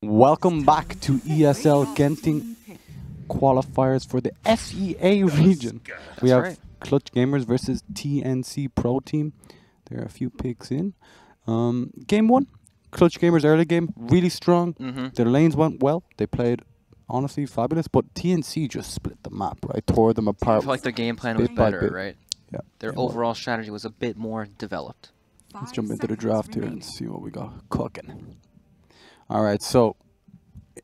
Welcome back to ESL Genting qualifiers for the SEA region. We have Clutch Gamers versus TNC Pro Team. There are a few picks in. Game 1, Clutch Gamers early game, really strong. Their lanes went well. They played honestly fabulous, but TNC just split the map, right? Tore them apart. I feel like their game plan was better, right? Yeah. Their overall strategy was a bit more developed. Let's jump into the draft here and see what we got cooking. All right, so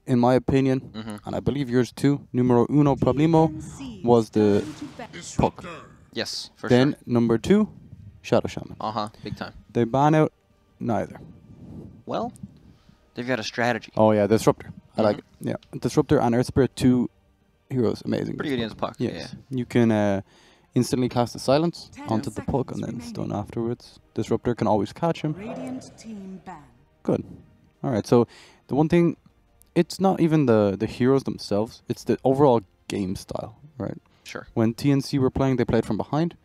in my opinion, and I believe yours too, numero uno problemo was the puck. Yes, for then sure. number 2, Shadow Shaman. Big time. They ban out neither. Well, they've got a strategy. Oh yeah, Disruptor. I like it. Yeah, Disruptor and Earth Spirit, 2 heroes, amazing. Pretty good against puck. Yes. Yeah. You can instantly cast the silence onto the puck and then stun afterwards. Disruptor can always catch him. Good. All right, so the one thing, it's not even the heroes themselves, it's the overall game style, right? Sure. When TNC were playing, they played from behind,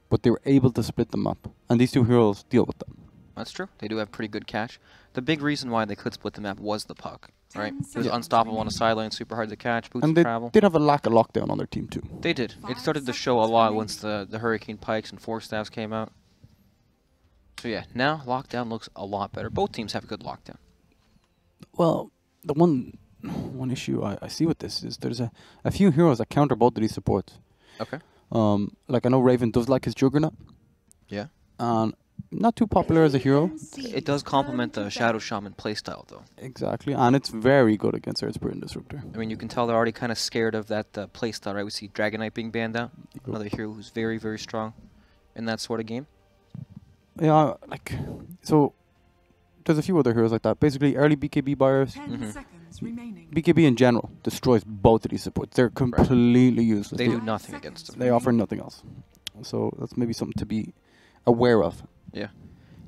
but they were able to split them up, and these 2 heroes deal with them. That's true. They do have pretty good catch. The big reason why they could split the map was the puck, right? It was unstoppable on a side lane, super hard to catch, boots and of travel. They did have a lack of lockdown on their team too. They did. It started to show a lot once the Hurricane Pikes and Force Staffs came out. So yeah, now lockdown looks a lot better. Both teams have a good lockdown. Well, the one issue I see with this is there's a few heroes that counter both of these supports. Okay. Like I know Raven does like his Juggernaut. Yeah. And not too popular as a hero. It does complement the Shadow Shaman playstyle though. Exactly, and it's very good against Earth Spirit and Disruptor. I mean, you can tell they're already kind of scared of that playstyle, right? We see Dragon Knight being banned out. Another hero who's very, very strong in that sort of game. Yeah, like, so there's a few other heroes like that. Basically, early BKB buyers, BKB in general destroys both of these supports. They're completely useless. They do nothing against them. They offer nothing else. So that's maybe something to be aware of. Yeah.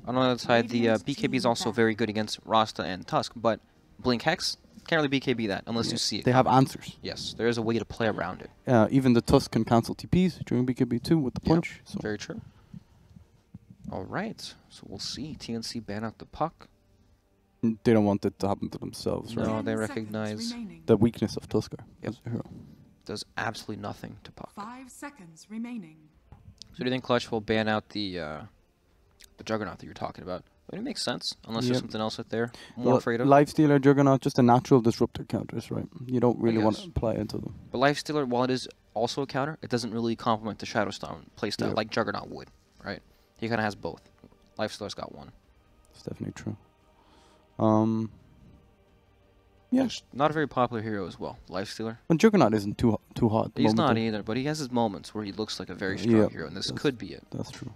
On the other side, the BKB is also very good against Rasta and Tusk, but Blink Hex can't really BKB that unless you see it. They have answers. Yes, there is a way to play around it. Even the Tusk can cancel TPs during BKB too with the punch. So. Very true. All right, so we'll see. TNC ban out the puck. They don't want it to happen to themselves, right? No, they recognize the weakness of Tuskar as a hero. Does absolutely nothing to puck. 5 seconds remaining. So do you think Clutch will ban out the Juggernaut that you were talking about? I mean, it makes sense, unless there's something else out there more afraid of. Lifestealer, Juggernaut, just a natural disruptor counters, right? You don't really want to play into them. But Lifestealer, while it is also a counter, it doesn't really complement the Shadow Storm playstyle like Juggernaut would, right? He kind of has both. Lifestealer's got one. That's definitely true. Yeah. Not a very popular hero as well, Lifestealer. But Juggernaut isn't too hot. He's not either, but he has his moments where he looks like a very strong hero, and this could be it. That's true.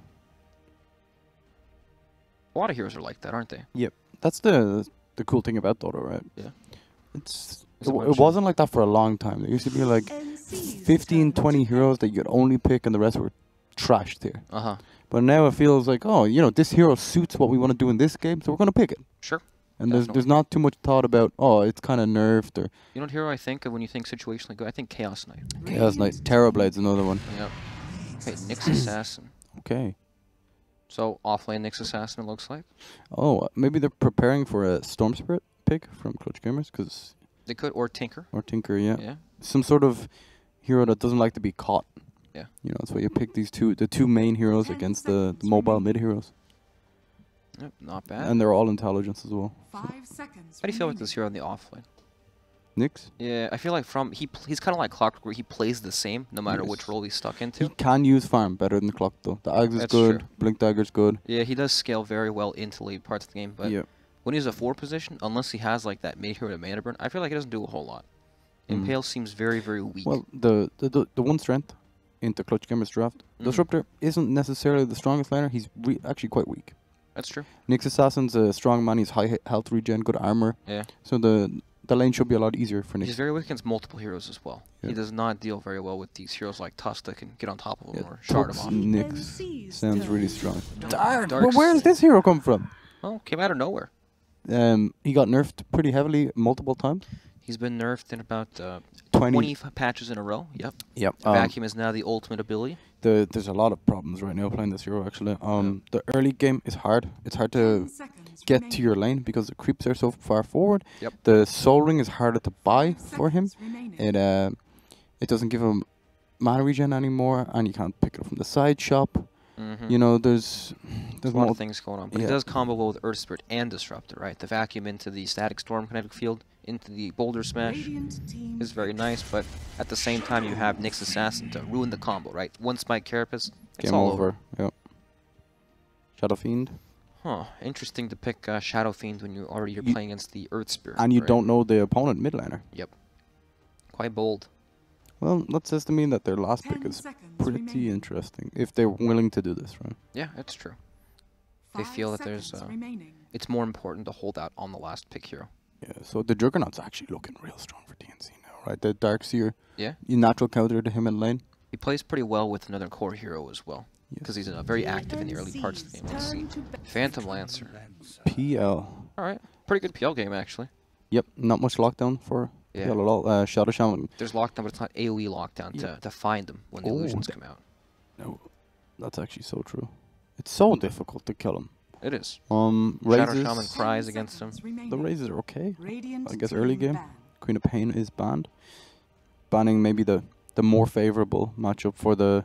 A lot of heroes are like that, aren't they? Yep. That's the cool thing about Dota, right? Yeah. It wasn't like that for a long time. There used to be like 15, 20 heroes that you'd only pick and the rest were trashed here. But now it feels like, oh, you know, this hero suits what we want to do in this game, so we're going to pick it. Sure. And there's not too much thought about, oh, it's kind of nerfed or... You know what hero I think of when you think situationally good? I think Chaos Knight. Chaos Knight. Terrorblade's another one. Yep. Okay, Nyx Assassin. Okay. So, offlane Nyx Assassin, it looks like. Oh, maybe they're preparing for a Storm Spirit pick from Clutch Gamers, because... They could, or Tinker. Or Tinker, yeah. Some sort of hero that doesn't like to be caught. Yeah. You know, that's why you pick the 2 main heroes against the mobile mid heroes. Yep, not bad. And they're all intelligence as well. 5 seconds. How do you feel with this hero on the offlane? Nyx? Yeah, I feel like he's kind of like Clockwork, where he plays the same no matter which role he's stuck into. He can use farm better than Clock though. The Axe is good, Blink Dagger's good. Yeah, he does scale very well into late parts of the game, but when he's a 4 position, unless he has like that mid hero to mana burn, I feel like he doesn't do a whole lot. Impale seems very, very weak. Well, the one strength into Clutch Gamers draft, Disruptor isn't necessarily the strongest laner. He's actually quite weak. That's true. Nyx Assassin's a strong man. He's high health regen, good armor. Yeah. So the lane should be a lot easier for Nyx. He's very weak against multiple heroes as well. He does not deal very well with these heroes like Tusk that can get on top of him or shard him off. Nyx sounds really strong. Dark. Well, where does this hero come from? Well, came out of nowhere. He got nerfed pretty heavily multiple times. He's been nerfed in about 20 patches in a row. Yep. Vacuum is now the ultimate ability. There's a lot of problems right now playing this hero, actually. The early game is hard. It's hard to get to your lane because the creeps are so far forward. Yep. The Soul Ring is harder to buy for him. It doesn't give him mana regen anymore, and you can't pick it up from the side shop. You know, there's a lot of things going on, but it does combo well with Earth Spirit and Disruptor, right? The vacuum into the Static Storm kinetic field, into the Boulder Smash is very nice, but at the same time you have Nyx Assassin to ruin the combo, right? One Spike Carapace, it's game all over. Yep. Shadow Fiend. Huh, interesting to pick Shadow Fiend when you're playing against the Earth Spirit. And you don't know the opponent mid laner. Yep. Quite bold. Well, that says to me that their last pick is pretty interesting, if they're willing to do this, right? Yeah, that's true. They feel that there's it's more important to hold out on the last pick hero. Yeah, so the Juggernaut's actually looking real strong for TNC now, right? The Darkseer, yeah, you natural counter to him in lane. He plays pretty well with another core hero as well, because he's very active in the early parts of the game. Let's see. Phantom Lancer. PL. Alright, pretty good PL game actually. Yep, not much lockdown for PL at all. Shadow Shaman. There's lockdown, but it's not AoE lockdown to find them when the illusions come out. No, that's actually so true. It's so difficult to kill him. It is. Razors. Shadow Shaman cries against him. The Razors are okay. I guess early game. Queen of Pain is banned. Banning maybe the more favorable matchup for the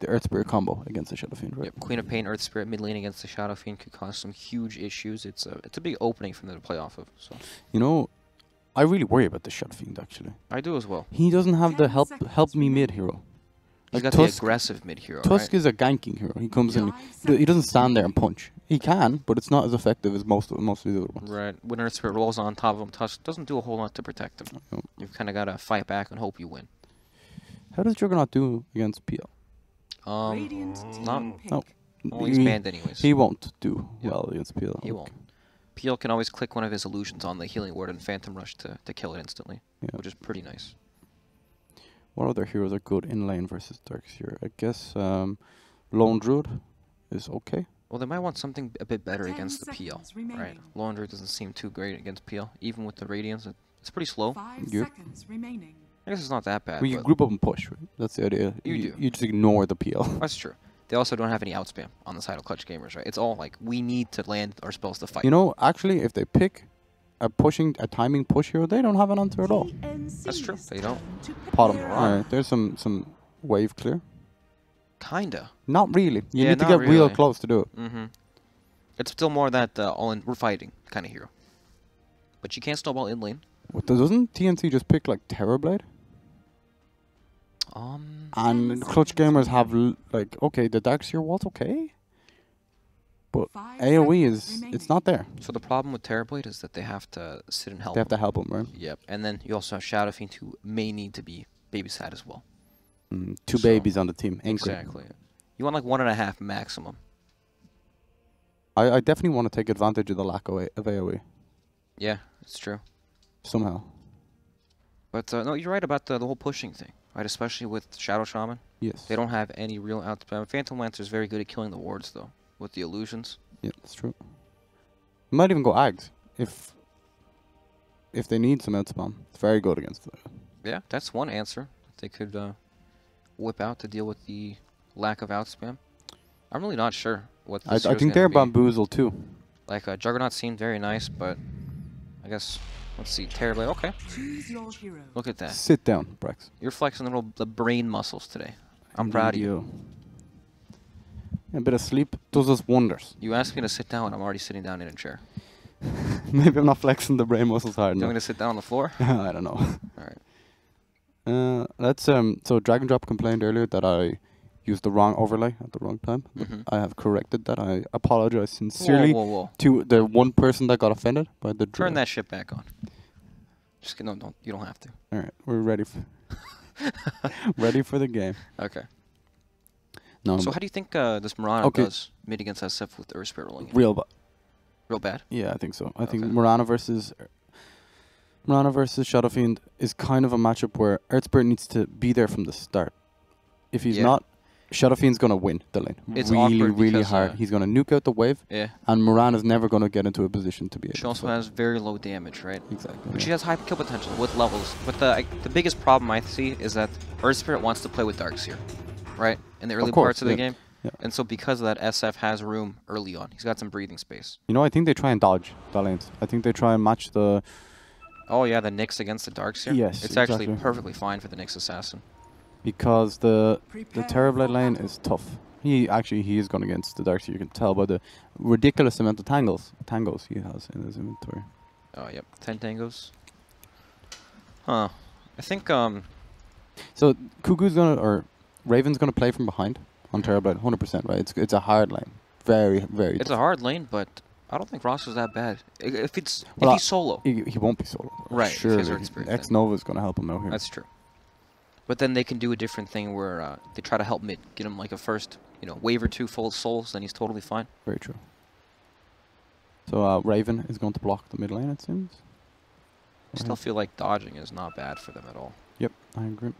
Earth Spirit combo against the Shadow Fiend, right? Yep. Queen of Pain, Earth Spirit, mid lane against the Shadow Fiend could cause some huge issues. It's a big opening for them to play off of. So. You know, I really worry about the Shadow Fiend actually. I do as well. He doesn't have the help me mid hero. He's got the aggressive mid hero. Tusk is a ganking hero. He comes in. He doesn't stand there and punch. He can, but it's not as effective as most of the other ones. Right. When Earth Spirit rolls on top of him, Tusk doesn't do a whole lot to protect him. Nope. You've kind of got to fight back and hope you win. How does Juggernaut do against PL? No. Well, he's banned anyways. He won't do well against PL. He won't. PL can always click one of his illusions on the healing ward and Phantom Rush to kill it instantly, which is pretty nice. What other heroes are good in lane versus Darkseer? I guess Lone Druid is okay. Well, they might want something a bit better against the PL, right? Lone Druid doesn't seem too great against PL, even with the Radiance. It's pretty slow. 5 seconds remaining. I guess it's not that bad. Well, you group up and push, right? That's the idea. You just ignore the PL. That's true. They also don't have any outspam on the side of Clutch Gamers, right? It's all like, we need to land our spells to fight. You know, actually, if they pick a timing push hero, they don't have an answer at all. That's true. They don't. Pot him. Alright, there's some wave clear. Kinda. Not really. You need to get real close to do it. It's still more that all-in, we're fighting kind of hero. But you can't snowball in lane. What, doesn't TNC just pick like Terrorblade? And Clutch Gamers have like, okay, the Darkseer was okay, but AoE it's not there. So the problem with Terrorblade is that they have to sit and help. They have to help him, right? Yep. And then you also have Shadow Fiend who may need to be babysat as well. Two babies on the team. Exactly. You want like 1.5 maximum. I definitely want to take advantage of the lack of AoE. Yeah, it's true. Somehow. But no, you're right about the whole pushing thing, right? Especially with Shadow Shaman. Yes. They don't have any real outspam. Phantom Lancer is very good at killing the wards, though, with the illusions. Yeah, that's true. You might even go Ags if they need some outspam. It's very good against it. Yeah, that's one answer that they could whip out to deal with the lack of outspam. I'm really not sure what this I think they're bamboozled too. Like Juggernaut seemed very nice, but I guess let's see, Terrorblade. Okay. Choose your hero. Look at that. Sit down, Brex. You're flexing the brain muscles today. I'm proud of you. A bit of sleep does us wonders. You asked me to sit down, and I'm already sitting down in a chair. Maybe I'm not flexing the brain muscles hard enough. You want me to sit down on the floor? I don't know. All right. Let's so Dragon Drop complained earlier that I used the wrong overlay at the wrong time. I have corrected that. I apologize sincerely to the one person that got offended by the Turn that shit back on. Just kidding. No, don't. You don't have to. All right, we're ready for ready for the game. Okay. No. So how do you think this Murano does mid against SF with Earth Spirit rolling in? Real bad? Yeah, I think so. I think Murano versus Shadow Fiend is kind of a matchup where Earth Spirit needs to be there from the start. If he's not, Shadow Fiend's going to win the lane. It's really hard. He's going to nuke out the wave. Yeah. And Murano's never going to get into a position to be able to. She also has very low damage, right? Exactly. But she has high kill potential with levels. But the biggest problem I see is that Earth Spirit wants to play with Darkseer, right? In the early parts of the game. Yeah. And so because of that, SF has room early on. He's got some breathing space. You know, I think they try and dodge the lanes. I think they try and match the... Oh yeah, the Nyx against the Darkseer? Yes, it's exactly. actually perfectly fine for the Nyx Assassin. Because the Terrorblade lane is tough. He is going against the Darkseer. You can tell by the ridiculous amount of tangos he has in his inventory. Oh, yep. 10 tangos. Huh. I think, So, Kuku's gonna, or Raven's gonna play from behind on Terrorblade, 100%, right? It's a hard lane. Very, very it's tough. a hard lane, but I don't think Ross is that bad. If he's solo. He won't be solo. Right. Sure. X-Nova's gonna help him out here. That's true. But then they can do a different thing where they try to help mid, get him like a first, wave or two full of souls, then he's totally fine. Very true. So Raven is going to block the mid lane, it seems. I still feel like dodging is not bad for them at all. Yep, I agree.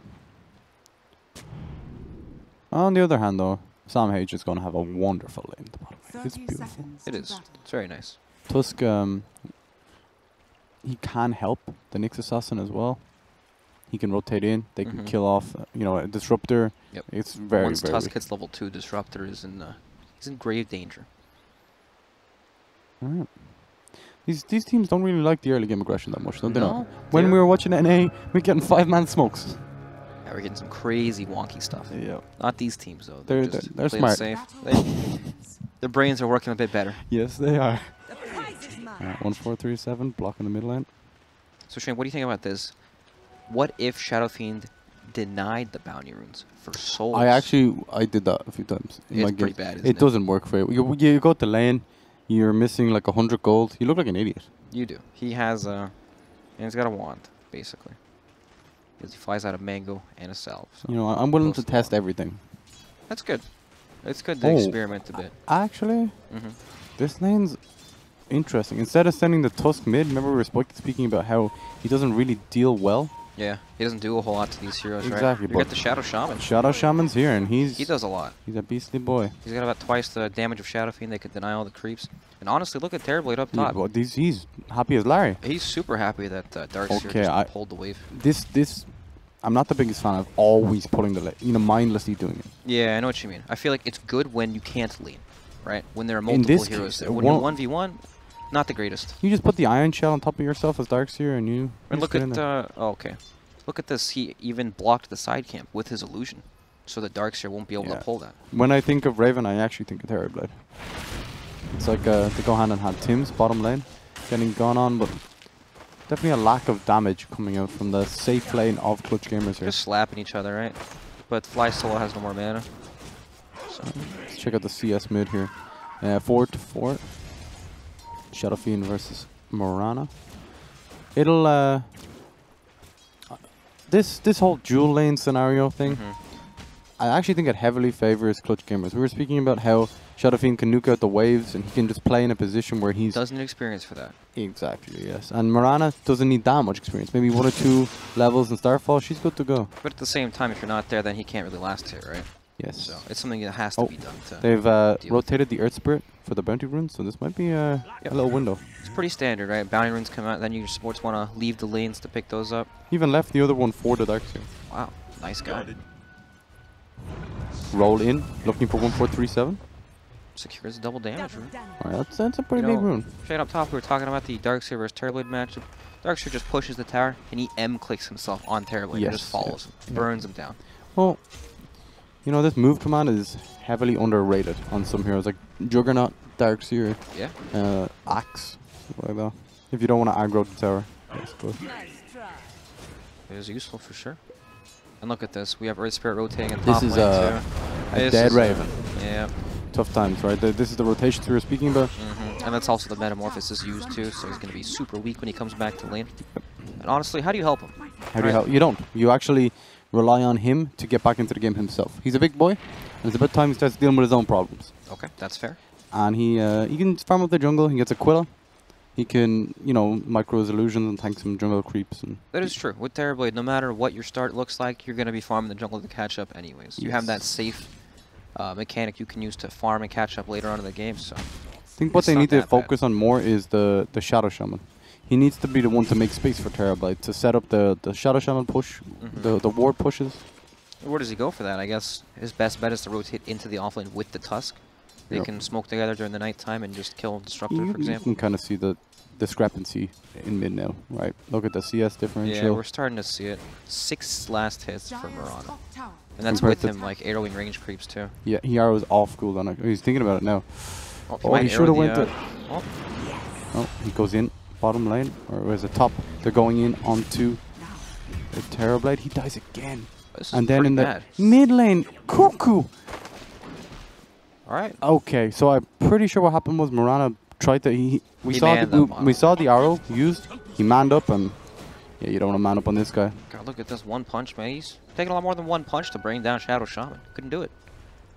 On the other hand, though, Sam H is going to have a wonderful lane at the bottom. It's beautiful. It is. It's very nice. Tusk, he can help the Nyx Assassin as well. He can rotate in. They can kill off, a disruptor. Yep. It's very, Once very Tusk weak. hits level 2, disruptor is he's in grave danger. All right. These teams don't really like the early game aggression that much, don't they? No. When we were watching NA, we're getting 5-man smokes. Yeah, we're getting some crazy wonky stuff. Yeah. Not these teams though. They're smart. Safe. Their brains are working a bit better. Yes, they are. 1-4-3-7, blocking the mid lane. So Shane, what do you think about this? What if Shadow Fiend denied the bounty runes for souls? I did that a few times. It's pretty bad, isn't it doesn't work for you. You go to lane, you're missing like 100 gold. You look like an idiot. You do. He has and he's got a wand, basically. Because he flies out a mango and a salve. So I'm willing to test everything. That's good. It's good to experiment a bit. Actually, this lane's interesting. Instead of sending the Tusk mid, remember we were speaking about how he doesn't really deal well. Yeah, he doesn't do a whole lot to these heroes, right? Exactly. You got the Shadow Shaman. Shadow Shaman's here, and he does a lot. He's a beastly boy. He's got about twice the damage of Shadow Fiend. They could deny all the creeps. And honestly, look at Terrorblade up top. Well, he's happy as Larry. He's super happy that Darkseer just pulled the wave. I'm not the biggest fan of always pulling the lane, mindlessly doing it. Yeah, I know what you mean. I feel like it's good when you can't lane, right? When there are multiple heroes there. When you're 1v1, not the greatest. You just put the Iron Shell on top of yourself as Darkseer and you... And look at... okay. Look at this. He even blocked the side camp with his illusion. So the Darkseer won't be able to pull that. When I think of Raven, I actually think of Terrorblade. It's like they go hand in hand. Tim's bottom lane getting gone on, but definitely a lack of damage coming out from the safe lane of Clutch Gamers here. Just slapping each other, right? But Fly Solo has no more mana. So let's check out the CS mid here. 4-4. Shadow Fiend versus Morana. It'll... This whole dual lane scenario thing, I actually think it heavily favors Clutch Gamers. We were speaking about how Shadow Fiend can nuke out the waves and he can just play in a position where he's... Doesn't need experience for that. Exactly, yes. And Morana doesn't need that much experience. Maybe 1 or 2 levels in Starfall, she's good to go. But at the same time, if you're not there, then he can't really last here, right? Yes. So it's something that has to be done. They've rotated the Earth Spirit for the bounty runes, so this might be a little window. It's pretty standard, right? Bounty runes come out, then your sports want to leave the lanes to pick those up. Even left the other one for the Darkseer. Wow, nice guy. Roll in, looking for 1-4-3-7. Secures double damage rune. Alright, that's a pretty big rune. Straight up top, we were talking about the Darkseer versus Terrorblade match. Darkseer just pushes the tower, and he M-clicks himself on Terrorblade and just follows him, burns him down. Well, this move command is heavily underrated on some heroes, like Juggernaut, Darkseer, Axe, like that. If you don't want to aggro the tower, that's good. It is useful for sure. And look at this, we have Earth Spirit rotating in top lane. This is a dead Raven. Yeah. Tough times, right? This is the rotations we were speaking about. And that's also the Metamorphosis used too, so he's going to be super weak when he comes back to lane. And honestly, how do you help him? How do you help? You don't. You actually rely on him to get back into the game himself. He's a big boy, and it's about time he starts dealing with his own problems. Okay, that's fair. And he can farm up the jungle. He gets a Quilla. He can, micro his illusions and tank some jungle creeps. And that is true. With Terrorblade, no matter what your start looks like, you're going to be farming the jungle to catch up anyways. You have that safe mechanic you can use to farm and catch up later on in the game. So I think what they need to focus on more is the Shadow Shaman. He needs to be the one to make space for Terrorblade, to set up the Shadow Shaman push, the ward pushes. Where does he go for that? I guess his best bet is to rotate into the offlane with the Tusk. They can smoke together during the nighttime and just kill Disruptor, for example. You can kind of see the discrepancy in mid now, right? Look at the CS differential. Yeah, we're starting to see it. 6 last hits for Mirana. And that's with him, like, arrowing range creeps, too. Yeah, he arrows off cooldown. He's thinking about it now. Oh, he should have went to... Oh, he goes in bottom lane, or was it top? They're going in onto the Terrorblade. He dies again. And then in the mid lane, Cuckoo. Alright. Okay, so I'm pretty sure what happened was Mirana tried to... We saw the arrow used. He manned up, and yeah, you don't want to man up on this guy. God, look at this one punch, man. He's taking a lot more than one punch to bring down Shadow Shaman. Couldn't do it.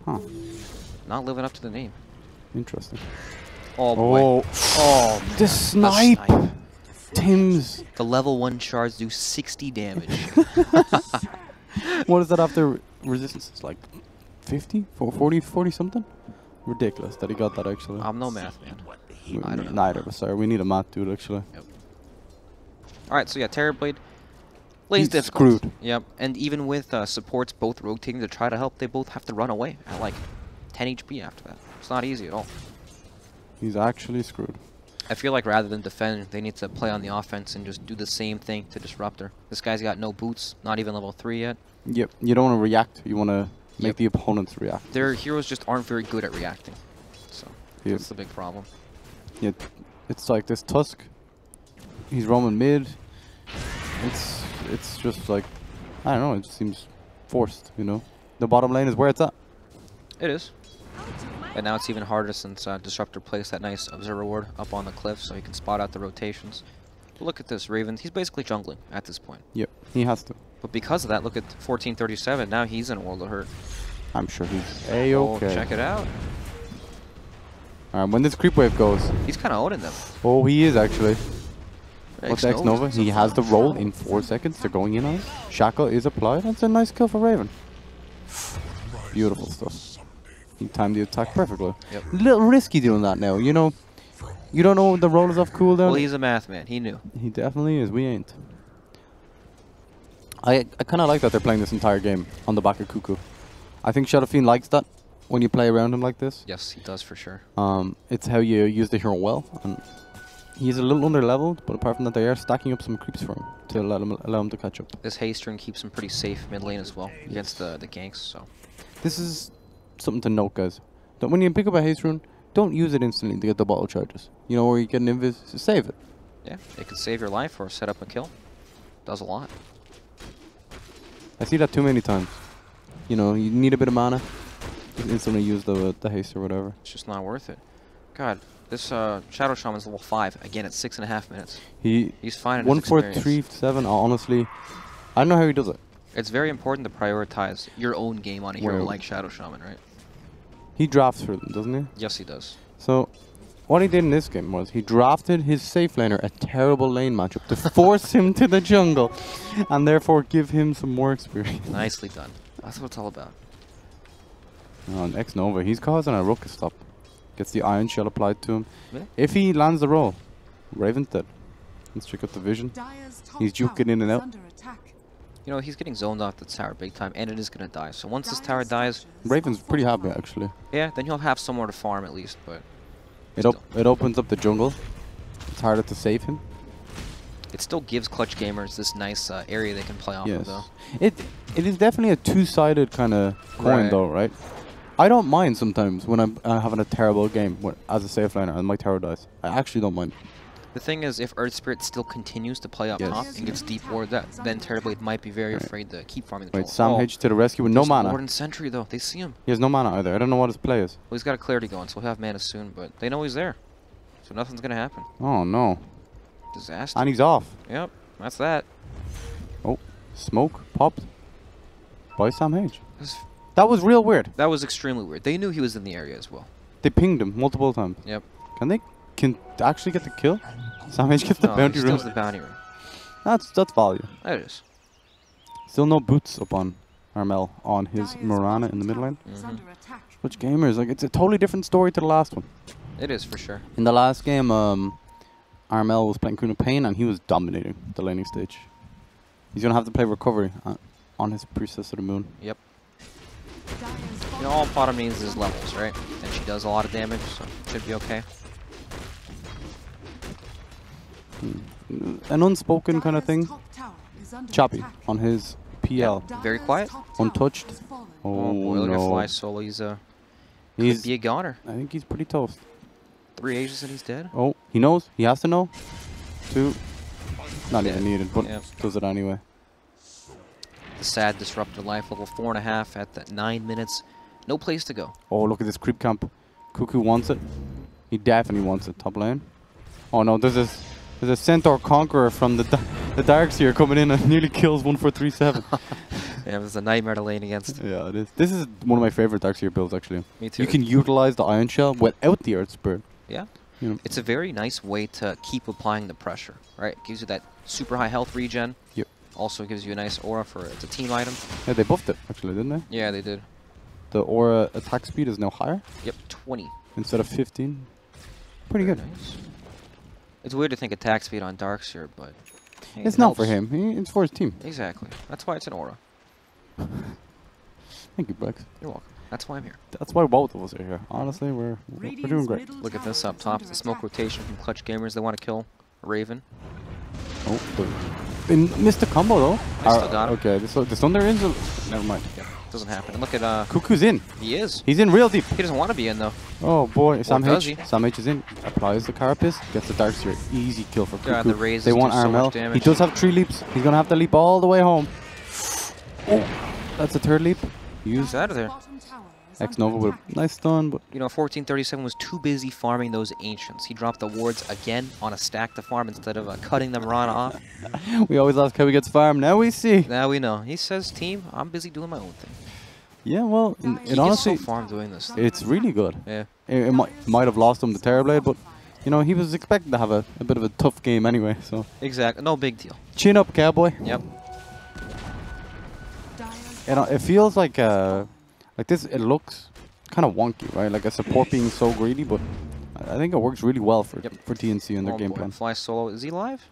Huh. Not living up to the name. Interesting. Oh, boy. Oh, the snipe. Tim's. The level 1 shards do 60 damage. What is that after resistance? It's like 50? 40 something? Ridiculous that he got that, actually. I'm no math, man. I don't know. Neither of us are. We need a math dude, actually. Yep. Alright, so yeah, Terrorblade. Lane's He's screwed. Yep, and even with supports both rotating to try to help, they both have to run away at like 10 HP after that. It's not easy at all. He's actually screwed. I feel like rather than defend, they need to play on the offense and just do the same thing to Disruptor. This guy's got no boots, not even level 3 yet. Yep, you don't want to react. You want to make the opponents react. Their heroes just aren't very good at reacting. So, that's the big problem. Yeah, it's like this Tusk. He's roaming mid. It's just like, I don't know, it just seems forced, you know? The bottom lane is where it's at. It is. And now it's even harder since Disruptor placed that nice observer ward up on the cliff so he can spot out the rotations. But look at this, Raven. He's basically jungling at this point. Yep, he has to. But because of that, look at 1437. Now he's in a world of hurt. I'm sure he's A-okay. Oh, check it out. Alright, when this creep wave goes... He's kind of owning them. Oh, he is actually. What's X X-Nova? He has the roll in 4 seconds. They're going in on it. Shackle is applied. That's a nice kill for Raven. Beautiful stuff. He timed the attack perfectly. Yep. A little risky doing that now, you know. You don't know the roll is off cooldown. Well, he's a math man. He knew. He definitely is. We ain't. I kind of like that they're playing this entire game on the back of Cuckoo. I think Shadow Fiend likes that when you play around him like this. Yes, he does for sure. It's how you use the hero well. And he's a little under-leveled, but apart from that, they are stacking up some creeps for him to allow him to catch up. This haste ring keeps him pretty safe mid lane as well against the ganks. So this is something to note, guys. That when you pick up a haste rune, don't use it instantly to get the bottle charges. You know, where you get an invis, so save it. Yeah, it can save your life or set up a kill. Does a lot. I see that too many times. You know, you need a bit of mana, just instantly use the haste or whatever. It's just not worth it. God, this Shadow Shaman's level 5 again at 6.5 minutes. He's fine in his experience. 1-4-3-7. Honestly, I don't know how he does it. It's very important to prioritize your own game on a hero like Shadow Shaman, right? He drafts for them, doesn't he? Yes, he does. So, what he did in this game was he drafted his safe laner a terrible lane matchup to force him to the jungle and therefore give him some more experience. Nicely done. That's what it's all about. Oh, and X-Nova, he's causing a ruckus stop. Gets the Iron Shell applied to him. Really? If he lands the roll, Raven's dead. Let's check out the vision. He's juking in and out. You know, he's getting zoned off the tower big time, and it is going to die. So once this tower dies... Raven's pretty happy, actually. Yeah, then he'll have somewhere to farm at least, but... It opens up the jungle. It's harder to save him. It still gives clutch gamers this nice area they can play off of, though. It is definitely a two-sided kind of coin, though, right? I don't mind sometimes when I'm having a terrible game as a safe laner and my tower dies. I actually don't mind. The thing is, if Earth Spirit still continues to play up top and gets deep ward, then Terrorblade might be very afraid to keep farming the Right, Sam H to the rescue with no mana. Ward and Sentry, though. They see him. He has no mana either. I don't know what his play is. Well, he's got a clarity going, so he'll have mana soon, but they know he's there. So nothing's going to happen. Oh, no. Disaster. And he's off. Yep, that's that. Oh, smoke popped by Sam H. That was real weird. That was extremely weird. They knew he was in the area as well. They pinged him multiple times. Yep. Can they actually get the kill? Sam H gets the bounty room. The bounty room. That's value. That is. Still no boots up on Armel on his Mirana in the mid lane. Which gamers, like, it's a totally different story to the last one. It is for sure. In the last game, Armel was playing Queen of Pain and he was dominating the laning stage. He's gonna have to play recovery. on his Priestess of the Moon. Yep. You know, all bottom needs is levels, right? And she does a lot of damage, so should be okay. An unspoken kind of thing. Choppy on his PL. Yeah, very quiet. Untouched. Oh boy, look at Fly Solo. He's could be a goner. I think he's pretty toast. 3 ages and he's dead. Oh, he knows. He has to know. 2. Not even needed, but yep. does it anyway. The sad disruptor life level 4.5 at the 9 minutes. No place to go. Oh, look at this creep camp. Cuckoo wants it. He definitely wants it. Top lane. Oh no, there's a Centaur Conqueror from the Darkseer coming in and nearly kills 1437. Yeah, it's a nightmare to lane against. Yeah, it is. This is one of my favorite Darkseer builds, actually. Me too. You can utilize the Iron Shell without the Earth Spirit. Yeah. You know. It's a very nice way to keep applying the pressure, right? It gives you that super high health regen. Yep. Also gives you a nice aura for it's a team item. Yeah, they buffed it, actually, didn't they? Yeah, they did. The aura attack speed is now higher? Yep, 20. Instead of 15. Pretty good. Nice. It's weird to think attack speed on Darkseer, but hey, it's not for him. It's for his team. Exactly. That's why it's an aura. Thank you, Blex. You're welcome. That's why I'm here. That's why both of us are here. Honestly, we're doing great. Look at this up top. The smoke rotation from Clutch Gamers. They want to kill Raven. Oh, they missed the combo though. I still got him. Okay, the Thunder is. Never mind. Yep. Doesn't happen. And look at Cuckoo's in. He is. He's in real deep. He doesn't want to be in though. Oh boy, Sam does H. he? Sam H is in. Applies the Carapace. Gets the Darkseer. Easy kill for Yeah, Cuckoo. the raises They want do so much Armel. damage. He does have 3 leaps. He's gonna have to leap all the way home. Oh, that's a 3rd leap. He's out of there. X-Nova with a nice stun, but... You know, 1437 was too busy farming those Ancients. He dropped the wards again on a stack to farm instead of cutting them right off. We always ask how he gets farmed. Now we see. Now we know. He says, team, I'm busy doing my own thing. Yeah, well, He honestly... gets so farm doing this. It's really good. Yeah. It might have lost him the Terrorblade, but, you know, he was expecting to have a bit of a tough game anyway, so... Exactly. No big deal. Chin up, cowboy. Yep. And it feels like this, it looks kind of wonky, right? Like a support being so greedy, but I think it works really well for TNC and their game plan. Fly Solo. Is he live?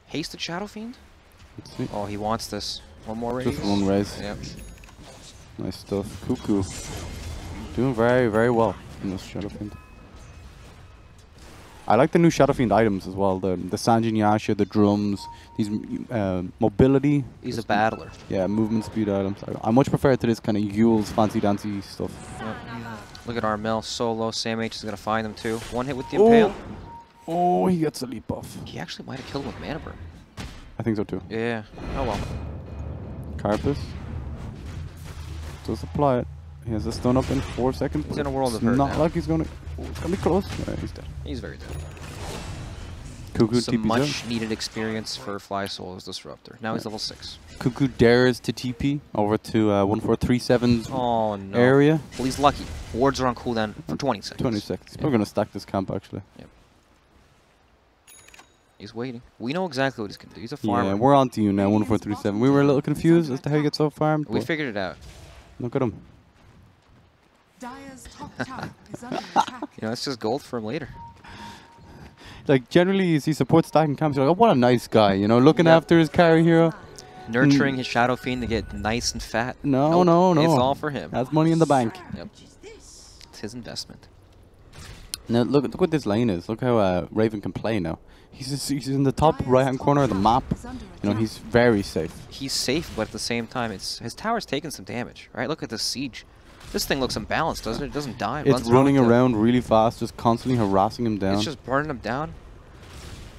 Hasted Shadow Fiend? Let's see. Oh, he wants this. One more raise? Just one raise. Yep. Nice stuff. Cuckoo. Doing very, very well in this Shadow Fiend. I like the new Shadow Fiend items as well. The Sanjin Yasha, the drums, these mobility. He's a battler. Yeah, movement speed items. I much prefer it to this kind of Yule's fancy dancy stuff. Yep. Look at Armel Solo. Sam H is going to find them too. One hit with the Impale. Oh, he gets a leap off. He actually might have killed him with Mana Burn. I think so too. Yeah. Oh well. Carapace. Does apply it. He has a stun up in 4 seconds. He's in a world of it's hurt not now. like he's gonna... Oh, it's gonna be close. Yeah, he's dead. He's very dead. Cuckoo Some TP's much needed experience for Fly Solo's Disruptor. Now he's level 6. Cuckoo dares to TP over to 1437's Oh no. area. Well, he's lucky. Wards are on cooldown for 20 seconds. 20 seconds. He's probably gonna stack this camp actually. Yep. He's waiting. We know exactly what he's gonna do. He's a farmer. Yeah, we're on to you now, 1437. We were a little confused as to how he gets so farmed. We but figured it out. look at him. Dire's top tower is under attack. You know, it's just gold for him later. Like generally, you see support stacking camps. You're like, oh, what a nice guy, you know, looking after his carry hero. Nurturing his Shadow Fiend to get nice and fat. No, Nope. no. It's all for him. That's money in the bank. Yep. It's his investment. Now look what this lane is. Look how Raven can play now. He's in the top right-hand corner of the map. You know, he's very safe. He's safe, but at the same time, his tower's taking some damage, right? Look at this siege. This thing looks imbalanced, doesn't it? It doesn't die. It's running around really fast, just constantly harassing him down. It's just burning him down.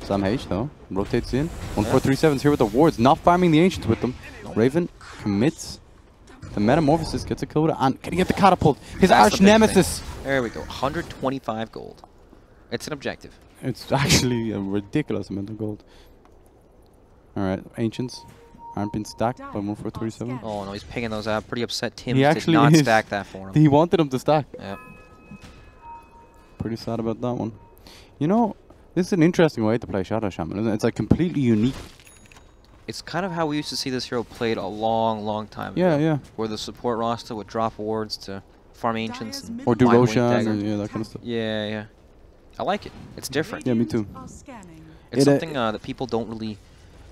Sam H though rotates in. 1437's here with the wards, not farming the ancients with them. Raven commits. The Metamorphosis gets a kill with it, and can he get the catapult? His That's arch the big nemesis. thing. There we go. 125 gold. It's an objective. It's actually a ridiculous amount of gold. All right, ancients aren't being stacked by 1437. Oh no, he's picking those out. Pretty upset. Tim He did actually not is. stack that for him. He wanted him to stack. Yep. Pretty sad about that one. You know, this is an interesting way to play Shadow Shaman, isn't it? It's like completely unique. It's kind of how we used to see this hero played a long, long time ago. Yeah, yeah. Where the support roster would drop wards to farm ancients and Or do mine Wing Roshan, Dagger. and yeah, that kind of stuff. Yeah, yeah. I like it. It's different. Yeah, me too. It's something that people don't really...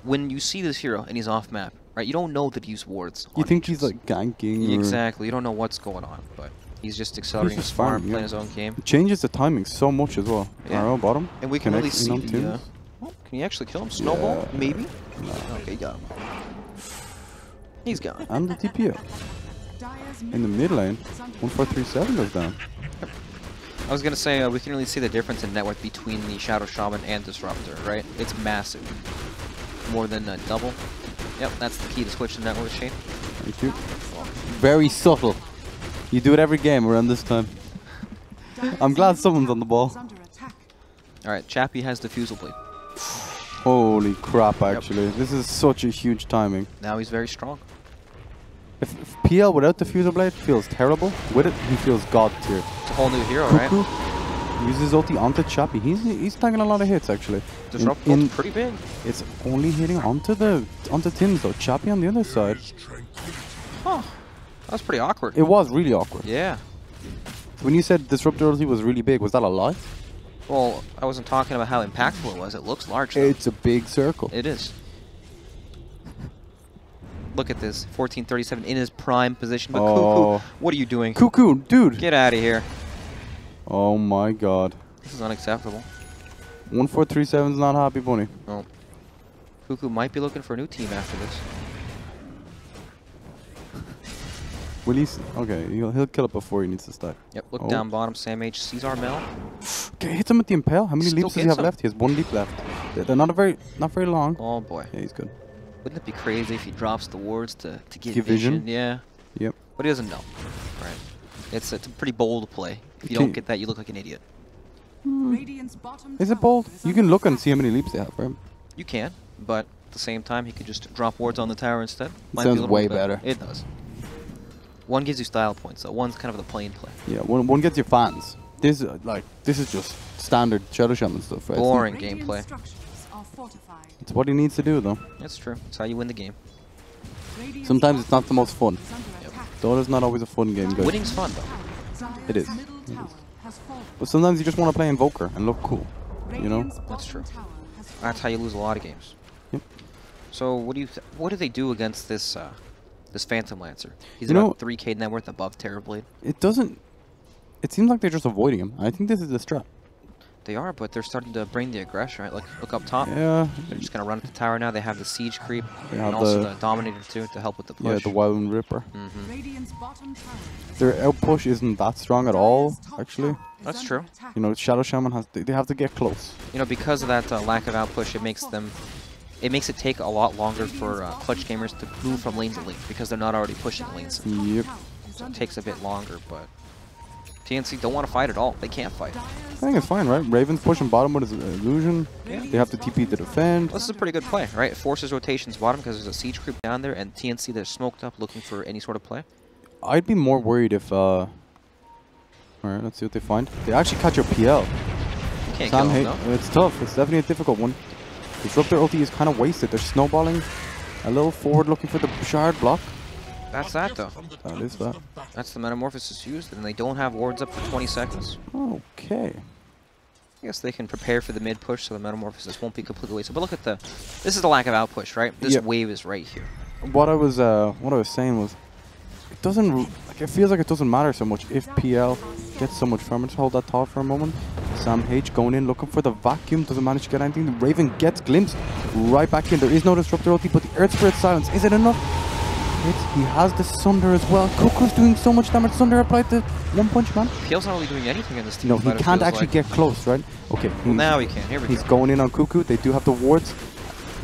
When you see this hero and he's off map, right? You don't know that he uses wards. You think he's like ganking? Exactly. You don't know what's going on, but he's just accelerating his farm, playing his own game. It changes the timing so much as well. Yeah. RL bottom. And we can really see the... can he actually kill him? Snowball? Yeah. Maybe? No. Okay, got him. He's gone. And the TP out. In the mid lane, 1437 goes down. I was going to say, we can really see the difference in net worth between the Shadow Shaman and Disruptor, right? It's massive. More than double. Yep, that's the key to switch to net worth, Shane. Thank you. Very subtle. You do it every game around this time. I'm glad someone's on the ball. Alright, Chappie has Diffusal Blade. Holy crap, actually. Yep. This is such a huge timing. Now he's very strong. If PL without the Diffusal Blade feels terrible, with it, he feels god tier. It's a whole new hero, Cuckoo right? Uses ulti onto Chappie. He's taking a lot of hits, actually. Disrupt's pretty big. It's only hitting onto Tins, though. Chappie on the other side. Huh. That was pretty awkward. It was really awkward. Yeah. When you said Disruptor ulti was really big, was that a lie? Well, I wasn't talking about how impactful it was. It looks large, though. It's a big circle. It is. Look at this. 1437 in his prime position. But Cuckoo, what are you doing? Cuckoo, dude. Get out of here. Oh my god. This is unacceptable. 1437's not happy, bunny. Oh. Cuckoo might be looking for a new team after this. Will he? Okay, he'll kill it before he needs to stack. Yep, look down bottom. Sam H sees our Mel. Okay, hits him with the Impale. How many leaps does he have left? He has 1 leap left. They're not very long. Oh boy. Yeah, he's good. Wouldn't it be crazy if he drops the wards to get vision? Yeah. Yep. But he doesn't know. Right. It's a pretty bold play. If you don't get that, you look like an idiot. Is it bold? You can look and see how many leaps they have for him. You can, but at the same time, he could just drop wards on the tower instead. Sounds way better. It does. One gives you style points, so one's kind of the plain play. Yeah, one gets your fans. This is just standard Shadow Shaman stuff, right? Boring gameplay. It's what he needs to do, though. That's true. That's how you win the game. Sometimes it's not the most fun. Yep. Dota's not always a fun game, guys. Winning's fun, though. It is. But sometimes you just want to play Invoker and look cool. You know? That's true. That's how you lose a lot of games. Yep. So what do they do against this this Phantom Lancer? He's about 3k net worth above Terrorblade. It seems like they're just avoiding him. I think this is the strat. They are, but they're starting to bring the aggression, right? Look up top. Yeah. They're just going to run up the tower now. They have the Siege creep and also the Dominator too to help with the push. Yeah, the Wild Ripper. Mm-hmm. Their outpush isn't that strong at all, actually. That's true. You know, Shadow Shaman they have to get close. You know, because of that lack of outpush, it makes it take a lot longer for clutch gamers to move from lane to lane because they're not already pushing lanes. Yep. So it takes a bit longer, but TNC don't want to fight at all. They can't fight. I think it's fine, right? Raven's pushing bottom with his illusion. Yeah. They have to TP to defend. This is a pretty good play, right? It forces rotations bottom because there's a siege creep down there, and TNC they're smoked up looking for any sort of play. I'd be more worried if Alright, let's see what they find. They actually catch your PL. You can't kill him, no? It's tough. It's definitely a difficult one. Disruptor ulti is kind of wasted. They're snowballing a little forward looking for the shard block. That's that, though. That is that. That's the Metamorphosis used, and they don't have wards up for 20 seconds. Okay. I guess they can prepare for the mid push so the Metamorphosis won't be completely wasted. But look at this is the lack of outpush, right? This wave is right here. What I was saying was, it doesn't, like, it feels like it doesn't matter so much if PL gets so much farm. Just hold that tall for a moment. Sam H going in, looking for the vacuum, doesn't manage to get anything. The Raven gets glimpsed right back in. There is no Disruptor ulti, but the Earth Spirit silence, is it enough? He has the Sunder as well. Cuckoo's doing so much damage. Sunder applied the One Punch Man. PL's not really doing anything in this team. No, he can't actually get close, right? Okay. Well, now he can. Here we go. He's going in on Cuckoo. They do have the wards.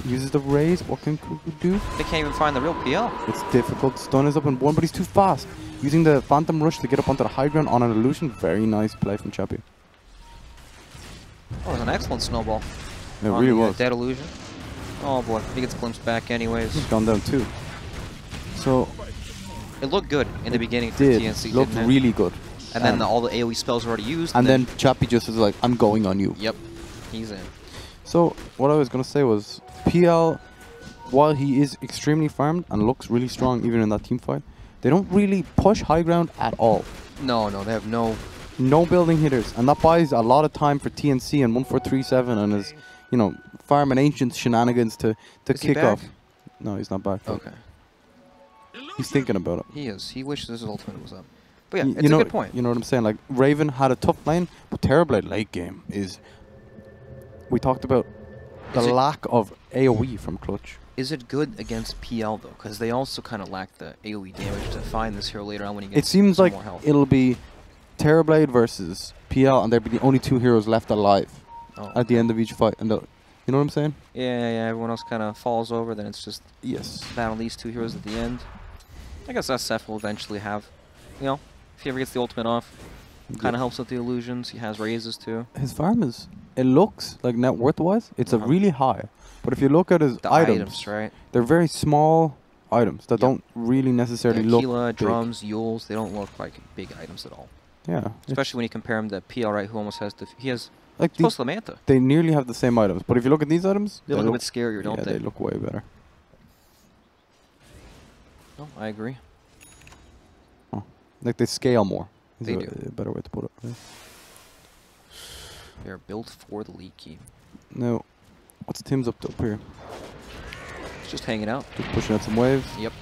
Uses the raise. What can Cuckoo do? They can't even find the real PL. It's difficult. Stun is up in 1, but he's too fast. Using the Phantom Rush to get up onto the high ground on an illusion. Very nice play from Chappie. Oh, it was an excellent snowball. It really was. Dead illusion. Oh boy, he gets glimpsed back anyways. He's gone down too. So it looked good in the beginning for TNC. It looked really good. And then all the AoE spells were already used. And then Chappie just was like, I'm going on you. Yep, he's in. So what I was going to say was, PL, while he is extremely farmed and looks really strong even in that team fight, they don't really push high ground at all. No, they have no building hitters. And that buys a lot of time for TNC and 1437 and his, you know, farm and ancient shenanigans to kick off. No, he's not back. Okay. He's thinking about it. He is. He wishes his ultimate was up. But yeah, You it's know, a good point. You know what I'm saying? Like, Raven had a tough lane, but Terrorblade late game is... We talked about the lack of AoE from Clutch. Is it good against PL, though? Because they also kind of lack the AoE damage to find this hero later on when he gets It seems some like more health. it'll be Terrorblade versus PL, and there'll be the only 2 heroes left alive at the end of each fight. And you know what I'm saying? Yeah, everyone else kind of falls over, then it's just Yes. battle these 2 heroes at the end. I guess SF will eventually have, you know, if he ever gets the ultimate off, kind of helps with the illusions. He has raises too. His farm is, it looks like net worth-wise, it's a really high. But if you look at his items, right? They're very small items that don't really necessarily look Tequila, big. drums, Yules, they don't look like big items at all. Yeah. Especially when you compare him to PL, right, who almost has he has like close to Lamantha. They nearly have the same items, but if you look at these items, they look a bit scarier, don't they? Yeah, they look way better. No, I agree. Oh. Like they scale more. They do. A better way to put it. Right? They're built for the leaky. Now, what's Tim's up here? Just hanging out. Just pushing out some waves. Yep.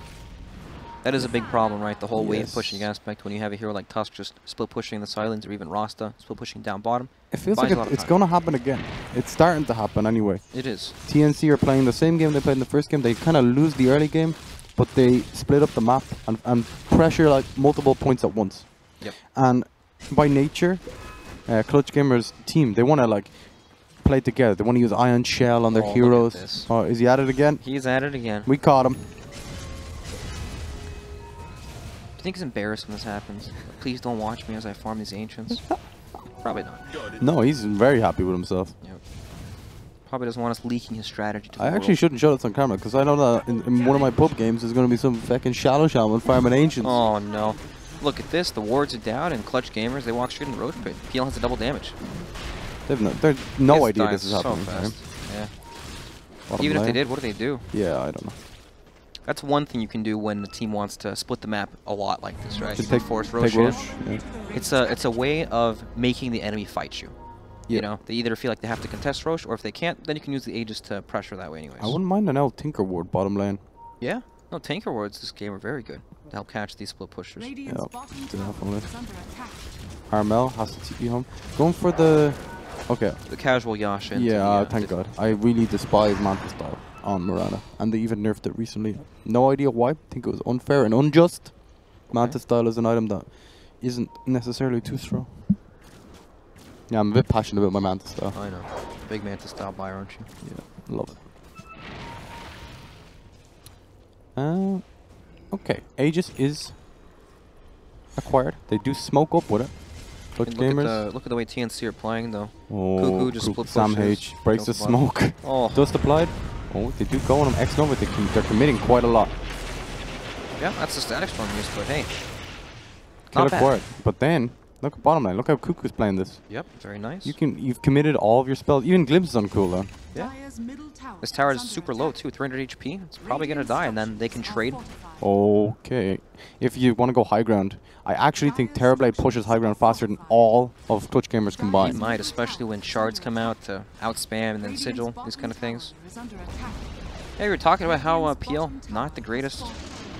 That is a big problem, right? The whole wave pushing aspect when you have a hero like Tusk just split pushing the silence, or even Rasta split pushing down bottom. It feels like it's going to happen again. It's starting to happen anyway. It is. TNC are playing the same game they played in the first game. They kind of lose the early game, but they split up the map and pressure like multiple points at once. Yep. And by nature, Clutch Gamers team, they want to like play together. They want to use Ion Shell on their heroes. Oh, is he at it again? He's at it again. We caught him. Do you think he's embarrassed when this happens? Please don't watch me as I farm these ancients. Probably not. No, he's very happy with himself. Yep. Probably doesn't want us leaking his strategy to the I world. actually shouldn't show this on camera because I know that in one of my pub games there's going to be some fucking shallow shaman farming ancients. Oh no. Look at this, the wards are down and Clutch Gamers, they walk straight in the road pit. PL has a double damage. They've no idea this is happening. So fast. Yeah. Bottom Even lane. if they did, what do they do? Yeah, I don't know. That's one thing you can do when the team wants to split the map a lot like this, right? Just You can force Roche. Yeah. It's a way of making the enemy fight you. Yeah. You know, they either feel like they have to contest Roche, or if they can't, then you can use the Aegis to pressure that way anyways. I wouldn't mind an L Tinker Ward bottom lane. Yeah. No, tanker wards this game are very good to help catch these split pushers. Yeah, definitely. Armel has to TP home. Going for the... Okay. The casual Yasha. Yeah, thank God. I really despise Manta style on Mirana. And they even nerfed it recently. No idea why. I think it was unfair and unjust. Manta style is an item that isn't necessarily too strong. Yeah, I'm a bit passionate about my Manta style. I know. Big Manta style buyer, aren't you? Yeah, love it. Okay, Aegis is acquired. They do smoke up with it. Clutch Gamers. Look at the way TNC are playing, though. Oh, Cuckoo just split Sam pushes, H breaks the kills the bottom. smoke. Oh. Dust applied. Oh, they do go on him. X Nova. They're committing quite a lot. Yeah, that's the static storm use, but hey. Kill Not bad. acquired. But then, look at bottom line. Look how Cuckoo's playing this. Yep, very nice. You've committed all of your spells. Even Glimpse is on cooldown. Yeah. This tower is super low too, 300 HP. It's probably gonna die, and then they can trade. Okay. If you want to go high ground, I actually think Terrorblade pushes high ground faster than all of Clutch Gamers It combined. might, especially when shards come out to outspam and then sigil, these kind of things. Hey, we were talking about how PL not the greatest.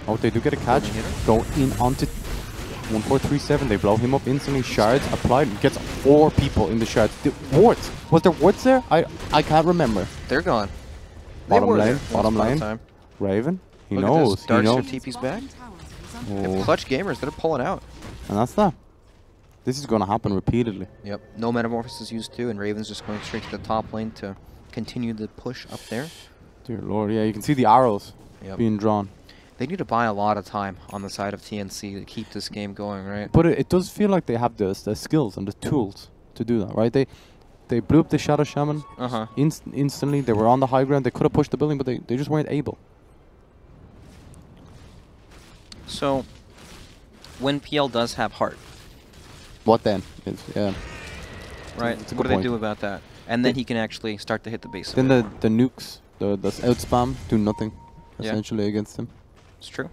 Oh, they do get a catch. Go in onto 1437. They blow him up instantly. Shards applied. Gets 4 people in the shards. The wards. Was there wards there? I can't remember. They're gone. Bottom they were lane. there Bottom once upon a lane. time. Raven. He Look knows. At this. Darkster he knows. TP's back. Oh. Clutch Gamers, they're pulling out. And that's that. This is going to happen repeatedly. Yep. No Metamorphosis used to, and Raven's just going straight to the top lane to continue the push up there. Dear Lord. Yeah, you can see the arrows being drawn. They need to buy a lot of time on the side of TNC to keep this game going, right? But it does feel like they have the skills and the tools to do that, right? They blew up the Shadow Shaman instantly. They were on the high ground. They could have pushed the building, but they just weren't able. So, when PL does have heart, what then? Right. What do they do about that? And then he can actually start to hit the base. Then the nukes, the outspam, do nothing essentially against him. It's true.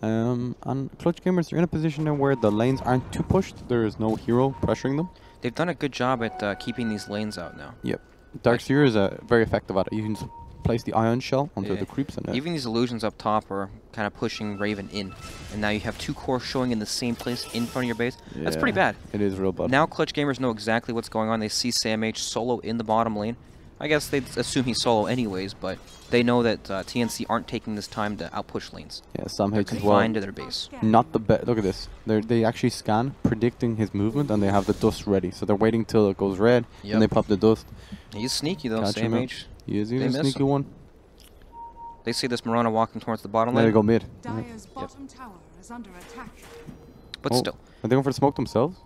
And Clutch Gamers are in a position now where the lanes aren't too pushed. There is no hero pressuring them. They've done a good job at keeping these lanes out now. Yep. Darkseer is very effective at it. You can place the ion shell onto the creeps. And even these illusions up top are kind of pushing Raven in. And now you have 2 cores showing in the same place in front of your base. Yeah, that's pretty bad. It is real bad. Now Clutch Gamers know exactly what's going on. They see SamH solo in the bottom lane. I guess they'd assume he's solo anyways, but they know that TNC aren't taking this time to outpush lanes. Yeah, SamH as well. Confined to their base. Not the best. Look at this. They actually scan, predicting his movement, and they have the dust ready. So they're waiting till it goes red, and they pop the dust. He's sneaky though, SamH. He is a sneaky one. They see this Mirana walking towards the bottom lane. There they go mid. Dire's bottom tower is under attack. But still. Are they going for the smoke themselves?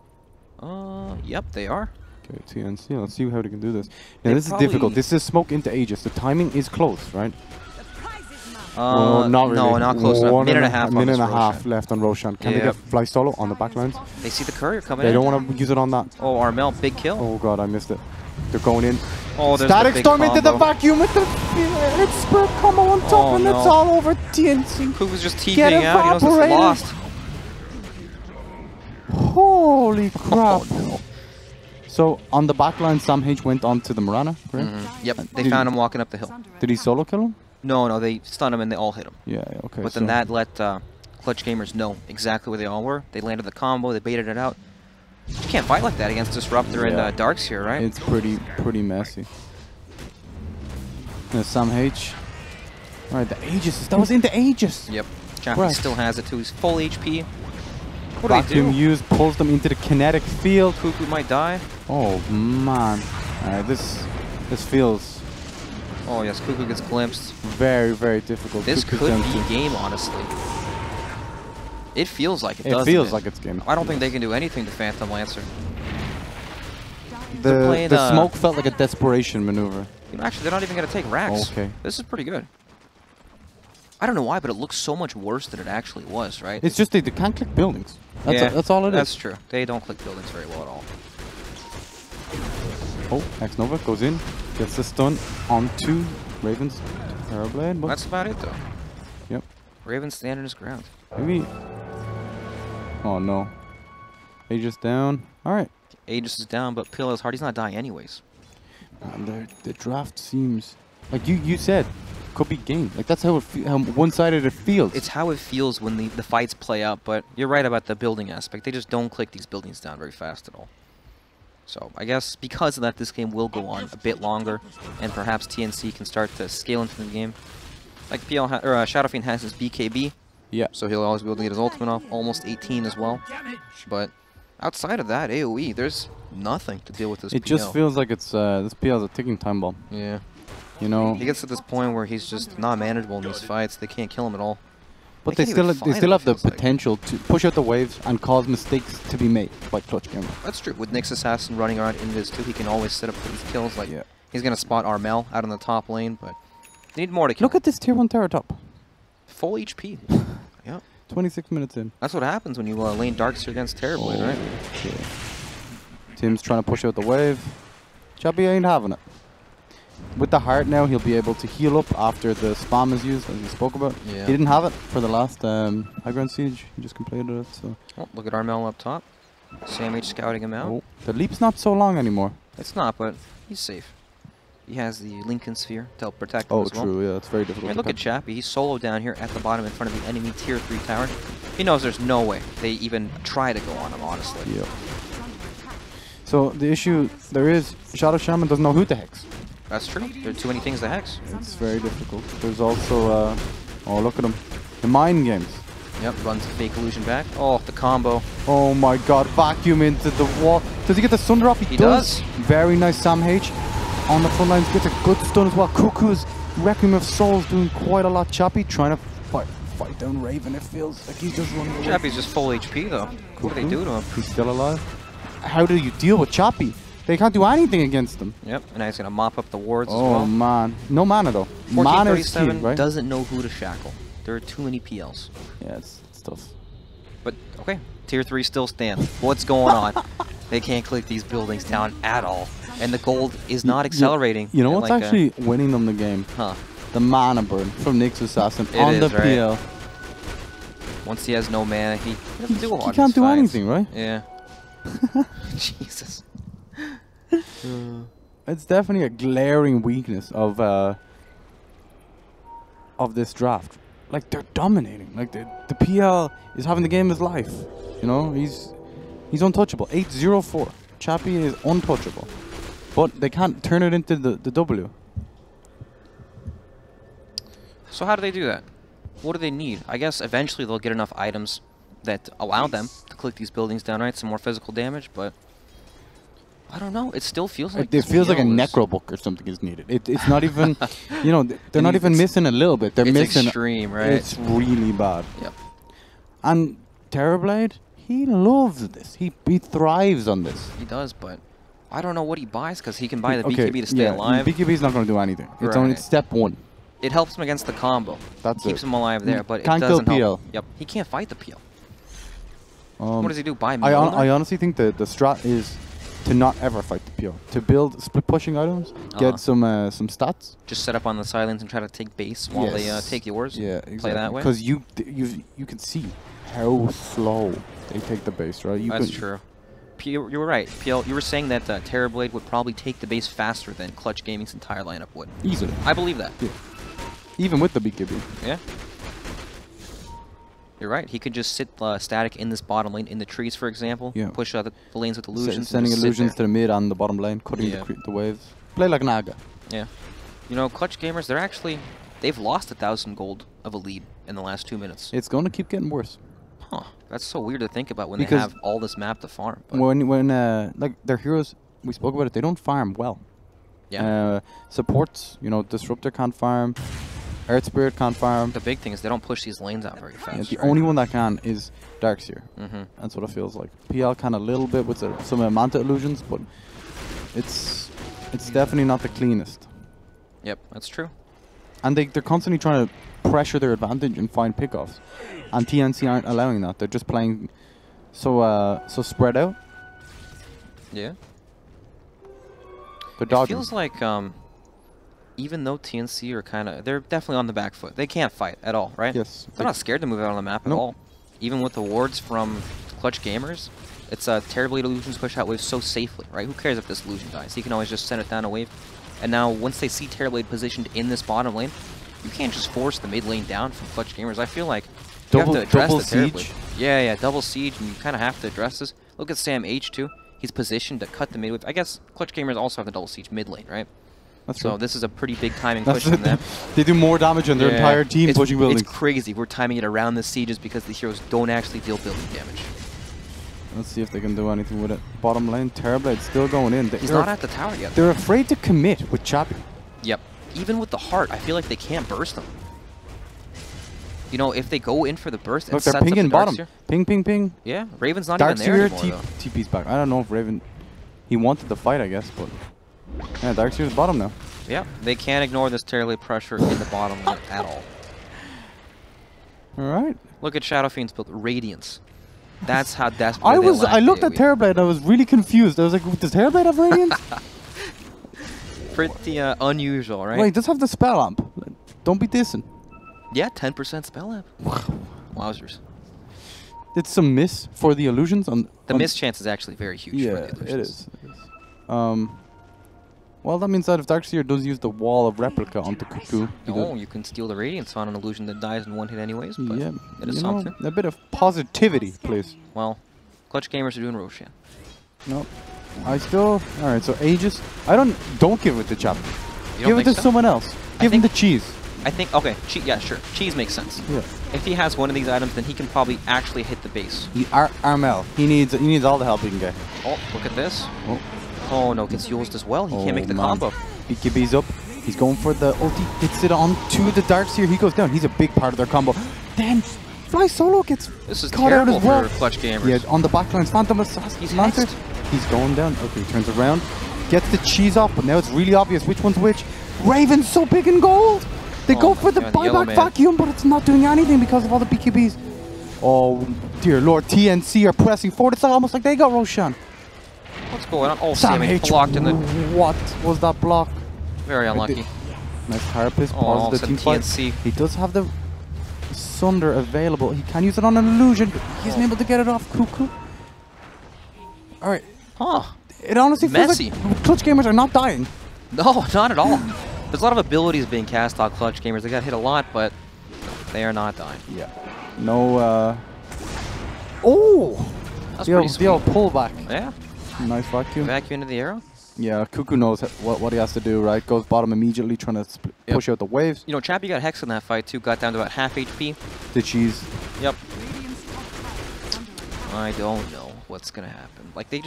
Yep, they are. Okay, TNC. Let's see how they can do this. Yeah, this is difficult. This is smoke into Aegis. The timing is close, right? Not really. No, not close enough. Minute and a half left on Roshan. Can they get fly solo on the backlines? They see the courier coming in. They in. don't want to use it on that. Oh, Armel, big kill. Oh god, I missed it. They're going in. Oh, there's Static the big Storm combo. into the vacuum with the it's spread combo on top, and it's all over TNC. Kuku's just TPing out. He knows it's lost. Holy crap. Oh, no. So on the backline, SamH went on to the Mirana, right? Yep, they found him walking up the hill. Did he solo kill him? No, they stunned him and they all hit him. Yeah, okay. But then that let Clutch Gamers know exactly where they all were. They landed the combo, they baited it out. You can't fight like that against Disruptor and Darks here, right? It's pretty messy. SamH. Alright, the Aegis. That was into Aegis. Yep. Chappie still has it too. He's full HP. What Vacuum do they do? use pulls them into the kinetic field. Kuku might die. Oh man. Alright, this feels. Oh yes, Kuku gets glimpsed. Very difficult. This could be game, honestly. It feels like it, doesn't it? It feels like it's game. I don't think they can do anything to Phantom Lancer. The smoke felt like a desperation maneuver. You know, actually, they're not even going to take racks. Okay. This is pretty good. I don't know why, but it looks so much worse than it actually was, right? It's just they can't click buildings. That's all it is. That's true. They don't click buildings very well at all. Oh, X-Nova goes in, gets the stun onto Raven's Terrorblade. That's about it, though. Yep. Raven's standing his ground. Maybe. Oh no. Aegis down. Alright. Aegis is down, but Pill is hard. He's not dying anyways. Man, the draft seems like you said could be game. Like that's how one-sided it feels. It's how it feels when the fights play out. But you're right about the building aspect. They just don't click these buildings down very fast at all. So I guess because of that, this game will go on a bit longer, and perhaps TNC can start to scale into the game. Like Shadow Fiend has his BKB. Yeah. So he'll always be able to get his ultimate off. Almost 18 as well. But outside of that, AoE, there's nothing to deal with this PL. It just feels like it's this PL is a ticking time bomb. Yeah. You know. He gets to this point where he's just not manageable in these fights. They can't kill him at all. But they still have the potential to push out the waves and cause mistakes to be made by Clutch Gamer. That's true. With Nyx Assassin running around in this too, he can always set up for these kills. Like he's gonna spot Armel out on the top lane, but they need more to kill. Look at this tier 1 Terra top. Full HP. Yep. 26 minutes in. That's what happens when you lane Darkseer against Terrorblade, right? Okay. Tim's trying to push out the wave. Chubby ain't having it. With the heart now, he'll be able to heal up after the spam is used, as we spoke about. Yeah. He didn't have it for the last high ground siege. He just completed it. So. Oh, look at Armel up top. SamH scouting him out. Oh, the leap's not so long anymore. It's not, but he's safe. He has the Lincoln Sphere to help protect him as well. Oh, true. Yeah, it's very difficult. And look at Chappie. He's solo down here at the bottom in front of the enemy tier 3 tower. He knows there's no way they even try to go on him, honestly. Yeah. So the issue there is, Shadow Shaman doesn't know who to hex. That's true. There are too many things to hex. It's very difficult. There's also, oh look at him, the mind games. Yep, runs a fake illusion back. Oh, the combo. Oh my god, vacuum into the wall. Does he get the Sunder off? He does. Very nice SamH. On the front lines, gets a good stun as well. Cuckoo's Requiem of Souls doing quite a lot. Chappie trying to fight down Raven. It feels like he's just running away. Chappie's just full HP though. What do they do to him? He's still alive. How do you deal with Chappie? They can't do anything against him. Yep, and now he's going to mop up the wards as well. Oh man. No mana though. Mana is key, right? Doesn't know who to shackle. There are too many PLs. Yeah, it's tough. But, okay, tier 3 still stands. What's going on? They can't click these buildings down at all. And the gold is not accelerating. You know what's like actually winning them the game? Huh. The mana burn from Nyx Assassin on the PL. Once he has no mana, he doesn't do a lot. He can't do anything, right? Yeah. Jesus. It's definitely a glaring weakness of of this draft. Like, they're dominating. Like, the PL is having the game of his life. You know, he's untouchable. 8-0-4. Chappie is untouchable. But they can't turn it into the W. So how do they do that? What do they need? I guess eventually they'll get enough items that allow them to click these buildings down, right? Some more physical damage, but I don't know. It still feels like it feels like a necro book or something is needed. It's not even, you know, they're not even missing a little bit. They're missing. It's extreme, right? It's really bad. Yep. And Terrorblade, he loves this. He thrives on this. He does, but I don't know what he buys because he can buy the BKB to stay alive. BKB's not going to do anything. It's only step 1. It helps him against the combo. That's keeps him alive there, but can't it doesn't kill help. PL. Yep, he can't fight the PL. What does he do? Buy I honestly think the strat is to not ever fight the PL. To build split pushing items, get some stats. Just set up on the sidelines and try to take base while they take yours. Yeah, exactly. Play that way. Because you can see how slow they take the base, right? That's true. You were right. PL, you were saying that Terrorblade would probably take the base faster than Clutch Gaming's entire lineup would. Easily. I believe that. Yeah. Even with the BKB. Yeah. You're right. He could just sit static in this bottom lane, in the trees, for example. Yeah. Push the lanes with illusions. Sending illusions to the mid and the bottom lane, cutting the waves. Play like Naga. Yeah. You know, Clutch Gamers, they've lost 1,000 gold of a lead in the last 2 minutes. It's going to keep getting worse. Huh. That's so weird to think about when they have all this map to farm. But when like their heroes, we spoke about it, they don't farm well. Yeah. Supports, you know, Disruptor can't farm. Earth Spirit can't farm. The big thing is they don't push these lanes out very fast. Yeah, the only one that can is Darkseer. That's what it feels like. PL can a little bit with some Manta illusions, but it's definitely not the cleanest. Yep, that's true. And they're constantly trying to pressure their advantage and find pickoffs. And TNC aren't allowing that. They're just playing so spread out. Yeah. They're dodging. It feels like even though TNC are they're definitely on the back foot. They can't fight at all, right? Yes. They're not scared to move out on the map at all. Even with the wards from Clutch Gamers, it's Terrorblade illusions push out waves so safely, right? Who cares if this illusion dies? He can always just send it down a wave. And now once they see Terrorblade positioned in this bottom lane, you can't just force the mid lane down from Clutch Gamers. I feel like you have to address the Terrorblade. Yeah, double siege, and you kind of have to address this. Look at Sam H2. He's positioned to cut the mid wave. I guess Clutch Gamers also have the double siege mid lane, right? So this is a pretty big timing push from them. They do more damage than their entire team pushing buildings. It's crazy. We're timing it around the sieges because the heroes don't actually deal building damage. Let's see if they can do anything with it. Bottom lane, Terrorblade's still going in. He's not at the tower yet. They're afraid to commit with Chappie. Yep. Even with the heart, I feel like they can't burst them. You know, if they go in for the burst and they're pinging bottom. Ping, ping, ping. Yeah, Raven's not even there anymore, TP's back. I don't know if Raven... He wanted the fight, I guess, but... Yeah, Darkseer's bottom now. Yeah, they can't ignore this Terrorblade pressure in the bottom lane at all. Alright. Look at Shadow Fiend's build. Radiance. That's how desperate I looked at Terrorblade and I was really confused. I was like, does Terrorblade have Radiance? Pretty unusual, right? Wait, does have the spell amp. Don't be dissing. Yeah, 10% spell amp. Wowzers. It's some miss for the illusions. The miss chance is actually very huge for the illusions. It is. Well, that means that if Darkseer does use the wall of replica onto Cuckoo... Oh, you can steal the Radiance on an illusion that dies in one hit anyways, but it is something. A bit of positivity, please. Well, Clutch Gamers are doing Roshan. No. I still... Alright, so Aegis... Don't give it to Chap. Give it to someone else. Give him the cheese. I think... Okay, yeah, sure. Cheese makes sense. Yeah. If he has one of these items, then he can probably actually hit the base. Armel. He needs all the help he can get. Oh, look at this. Oh no, gets used as well. He can't make the combo. BKB's up. He's going for the ulti. Hits it onto the Darkseer. He goes down. He's a big part of their combo. Then Fly Solo gets caught out as well. For Clutch Gamers. Yeah, on the backlines. Phantom Assassin. He's going down. Okay, he turns around. Gets the cheese off, but now it's really obvious which one's which. Raven's so big in gold. They go for the buyback vacuum, but it's not doing anything because of all the BKBs. Oh, dear Lord. TNC are pressing forward. It's almost like they got Roshan. What's going on? Oh, Sam H blocked in the... What was that block? Very unlucky. Nice Carapace. Pauses the team fight. He does have the Sunder available. He can use it on an illusion, but he isn't able to get it off Cuckoo. Alright. Huh. It honestly feels like Clutch Gamers are not dying. No, not at all. There's a lot of abilities being cast on Clutch Gamers. They got hit a lot, but they are not dying. Yeah. No, oh! That's pretty sweet. The old pullback. Yeah. Nice vacuum. Vacuum into the arrow. Yeah, Cuckoo knows what he has to do, right? Goes bottom immediately, trying to push out the waves. You know, Chappie got hexed in that fight, too. Got down to about half HP. The cheese. Yep. I don't know what's going to happen. Like, they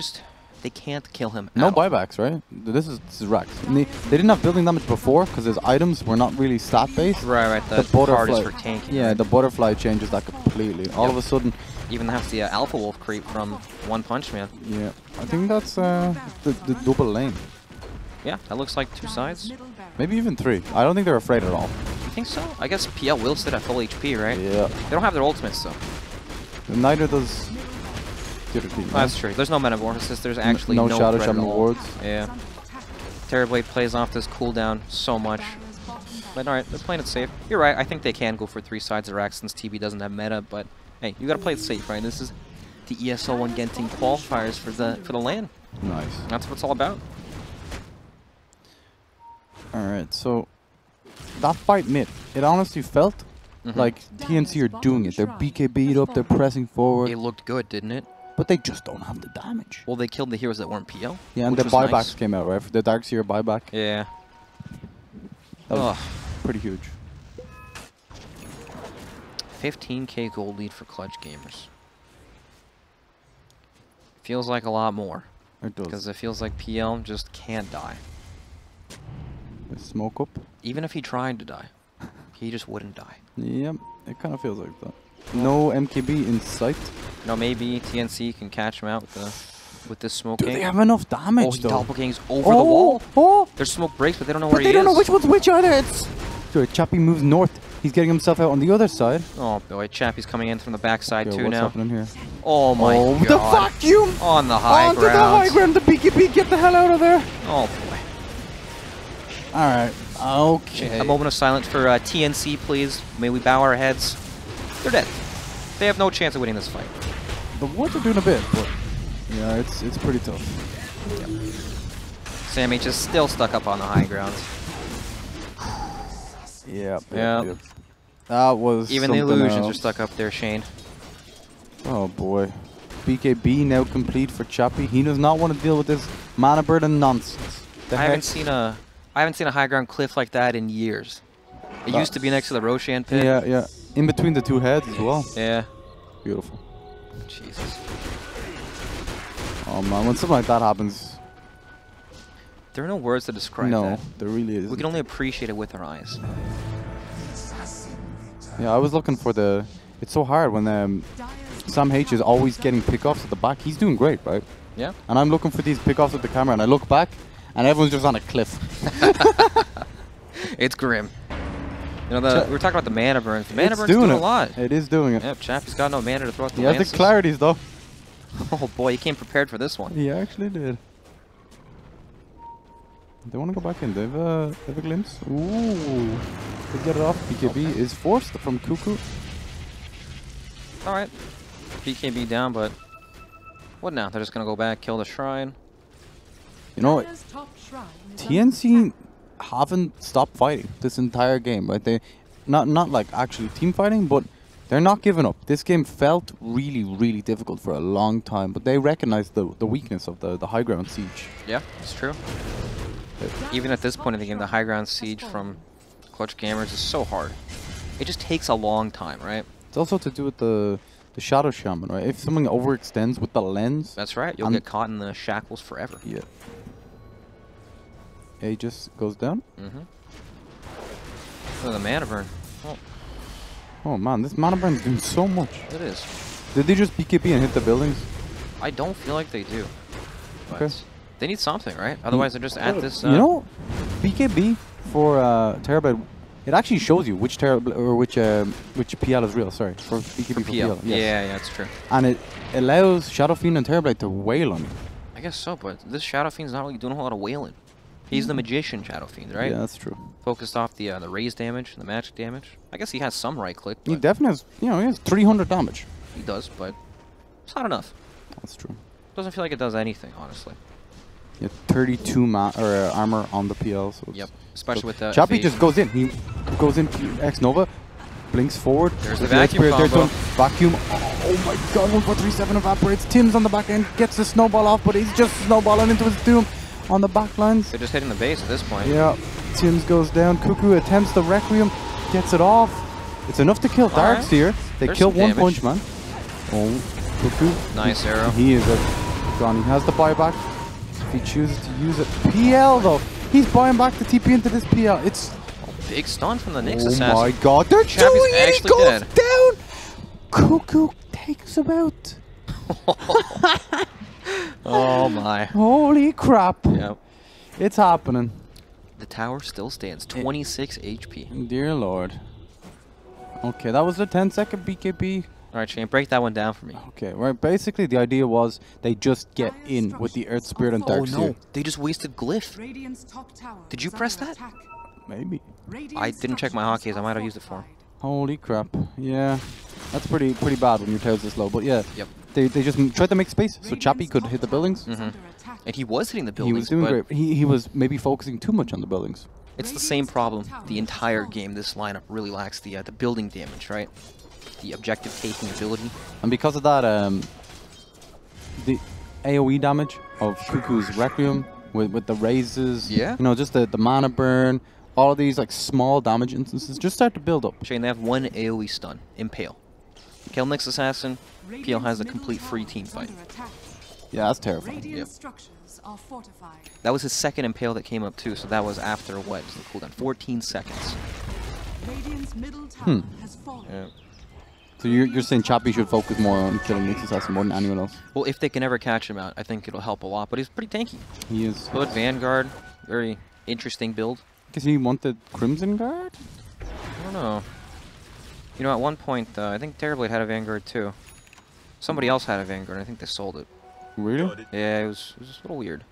can't kill him. No buybacks, right? This is Rex. They didn't have building damage before because his items were not really stat based. Right. The butterfly is for tanking. Yeah, right? The butterfly changes that completely. All of a sudden. Even have the Alpha Wolf creep from One Punch Man. Yeah, I think that's the double lane. Yeah, that looks like 2 sides. Maybe even 3. I don't think they're afraid at all. You think so? I guess PL will sit at full HP, right? Yeah. They don't have their ultimates, though. Neither does the other team. That's true. There's no Metamorphosis. There's actually no Shadow threat Shaman at all. wards. Yeah. Terrorblade plays off this cooldown so much. But alright, they're playing it safe. You're right, I think they can go for 3 sides of Rax since TB doesn't have meta, but hey, you gotta play it safe, right? This is the ESL One Genting qualifiers for the LAN. Nice. That's what it's all about. Alright, so that fight mid, it honestly felt like TNC are doing it. They're BKB'd up, they're pressing forward. It looked good, didn't it? But they just don't have the damage. Well, they killed the heroes that weren't PL. Yeah, and the buybacks came out, right? The Darkseer buyback. Yeah. That was pretty huge. 15k gold lead for Clutch Gamers. Feels like a lot more. It does. Because it feels like PL just can't die. Smoke up. Even if he tried to die, he just wouldn't die. Yep, it kind of feels like that. No MKB in sight. No, maybe TNC can catch him out with this smoke. Do they have enough damage, though? Doppelgang's over the wall. Oh! There's smoke breaks, but they don't know where he is. But they don't know which one's which either. It's... So Chappie moves north. He's getting himself out on the other side. Oh boy, Chappie's coming in from the backside too what's now. Happening here? Oh my god. The vacuum! On the high ground. Onto the high ground, the BKB, get the hell out of there. Oh boy. Alright, okay. A moment of silence for TNC, please. May we bow our heads. They're dead. They have no chance of winning this fight. The wards are doing a bit, but yeah, it's pretty tough. Yep. Sammy just still stuck up on the high ground. Yep. That was even the illusions are stuck up there, Shane. Oh boy. BKB now complete for Chappie. He does not want to deal with this mana burden nonsense. I haven't seen a high ground cliff like that in years. It used to be next to the Roshan pit. Yeah. In between the 2 heads as well. Yeah. Beautiful. Jesus. Oh man, when something like that happens. There are no words to describe that. No, there really isn't. We can only appreciate it with our eyes. Yeah, I was looking for the... It's so hard when Sam H is always getting pickoffs at the back. He's doing great, right? Yeah. And I'm looking for these pickoffs at the camera, and I look back, and everyone's just on a cliff. It's grim. You know, we were talking about the mana burns. The mana burns doing a lot. It is doing it. Yep, Chappie's got no mana to throw at the lances. He has the clarities, though. Oh boy, he came prepared for this one. He actually did. They want to go back in. They have a glimpse. Ooh. They get it off. BKB is forced from Cuckoo. Alright. BKB down, but what now? They're just going to go back, kill the shrine. You know, TNC haven't stopped fighting this entire game, right? They not like actually team fighting, but they're not giving up. This game felt really, really difficult for a long time, but they recognized the weakness of the high ground siege. Yeah, it's true. Even at this point in the game, the high ground siege from Clutch Gamers is so hard. It just takes a long time, right? It's also to do with the Shadow Shaman, right? If someone overextends with the lens... That's right. You'll get caught in the shackles forever. Yeah. A just goes down. Mm-hmm. Look at the mana burn. Oh man, this mana burn is doing so much. It is. Did they just BKB and hit the buildings? I don't feel like they do. Okay. They need something, right? Otherwise, they're just at this... You know, BKB for Terrorblade, it actually shows you which Terrorblade or which PL is real. Sorry, for BKB for PL. Yes. Yeah, that's true. And it allows Shadow Fiend and Terrorblade to wail on you. I guess so, but this Shadow Fiend's not really doing a whole lot of wailing. He's the magician Shadow Fiend, right? Yeah, that's true. Focused off the raise damage, the magic damage. I guess he has some right click. He definitely has, he has 300 damage. He does, but it's not enough. That's true. Doesn't feel like it does anything, honestly. Yeah, 32 armor on the PL. So yep, especially with the Chappy just goes in. He goes in X Nova, blinks forward. There's the vacuum combo. Vacuum. Oh my god, 1437 evaporates. Tim's on the back end, gets the snowball off, but he's just snowballing into his doom on the back lines. They're just hitting the base at this point. Yeah, Tim's goes down. Cuckoo attempts the Requiem, gets it off. It's enough to kill Darks here. They kill one punch man. Oh, Cuckoo. Nice arrow. He is gone. He has the buyback. If he chooses to use it. PL though. He's buying back the TP into this PL. It's big stun from the Nyx oh assassin. my god, they're Chappy's doing it! He actually goes dead. down! Cuckoo takes him out. Oh my. Holy crap. Yep. It's happening. The tower still stands. 26 HP. Dear lord. Okay, that was the 10-second BKB. Alright, Shane, break that one down for me. Okay, right. Basically, the idea was they just get in with the Earth Spirit and Dark Seer. They just wasted Glyph. Did you press that? Maybe. I didn't check my hotkeys. I might have used it for him. Holy crap. Yeah. That's pretty bad when your tail's this low. But yeah, yep. They just tried to make space so Chappy could hit the buildings. And he was hitting the buildings. He was doing great. He was maybe focusing too much on the buildings. It's the same problem. The entire game, this lineup really lacks the building damage, right? The objective taking ability. And because of that, the AoE damage of Cuckoo's Requiem with the raises, yeah, you know, just the mana burn, all of these like small damage instances just start to build up. Shane, they have one AoE stun, Impale. Kill Nyx Assassin, PL has a complete free team fight. Yeah, that's terrifying. Yep. That was his second Impale that came up too, so that was after what is the cooldown? 14 seconds. Yeah. So you're saying Chappy should focus more on killing Nyx Assassin more than anyone else? Well, if they can ever catch him out, I think it'll help a lot. But he's pretty tanky. He is. Hood, Vanguard, very interesting build. Because he wanted Crimson Guard? I don't know. You know, at one point, I think Terrorblade had a Vanguard too. Somebody else had a Vanguard, and I think they sold it. Really? Yeah, it was just a little weird.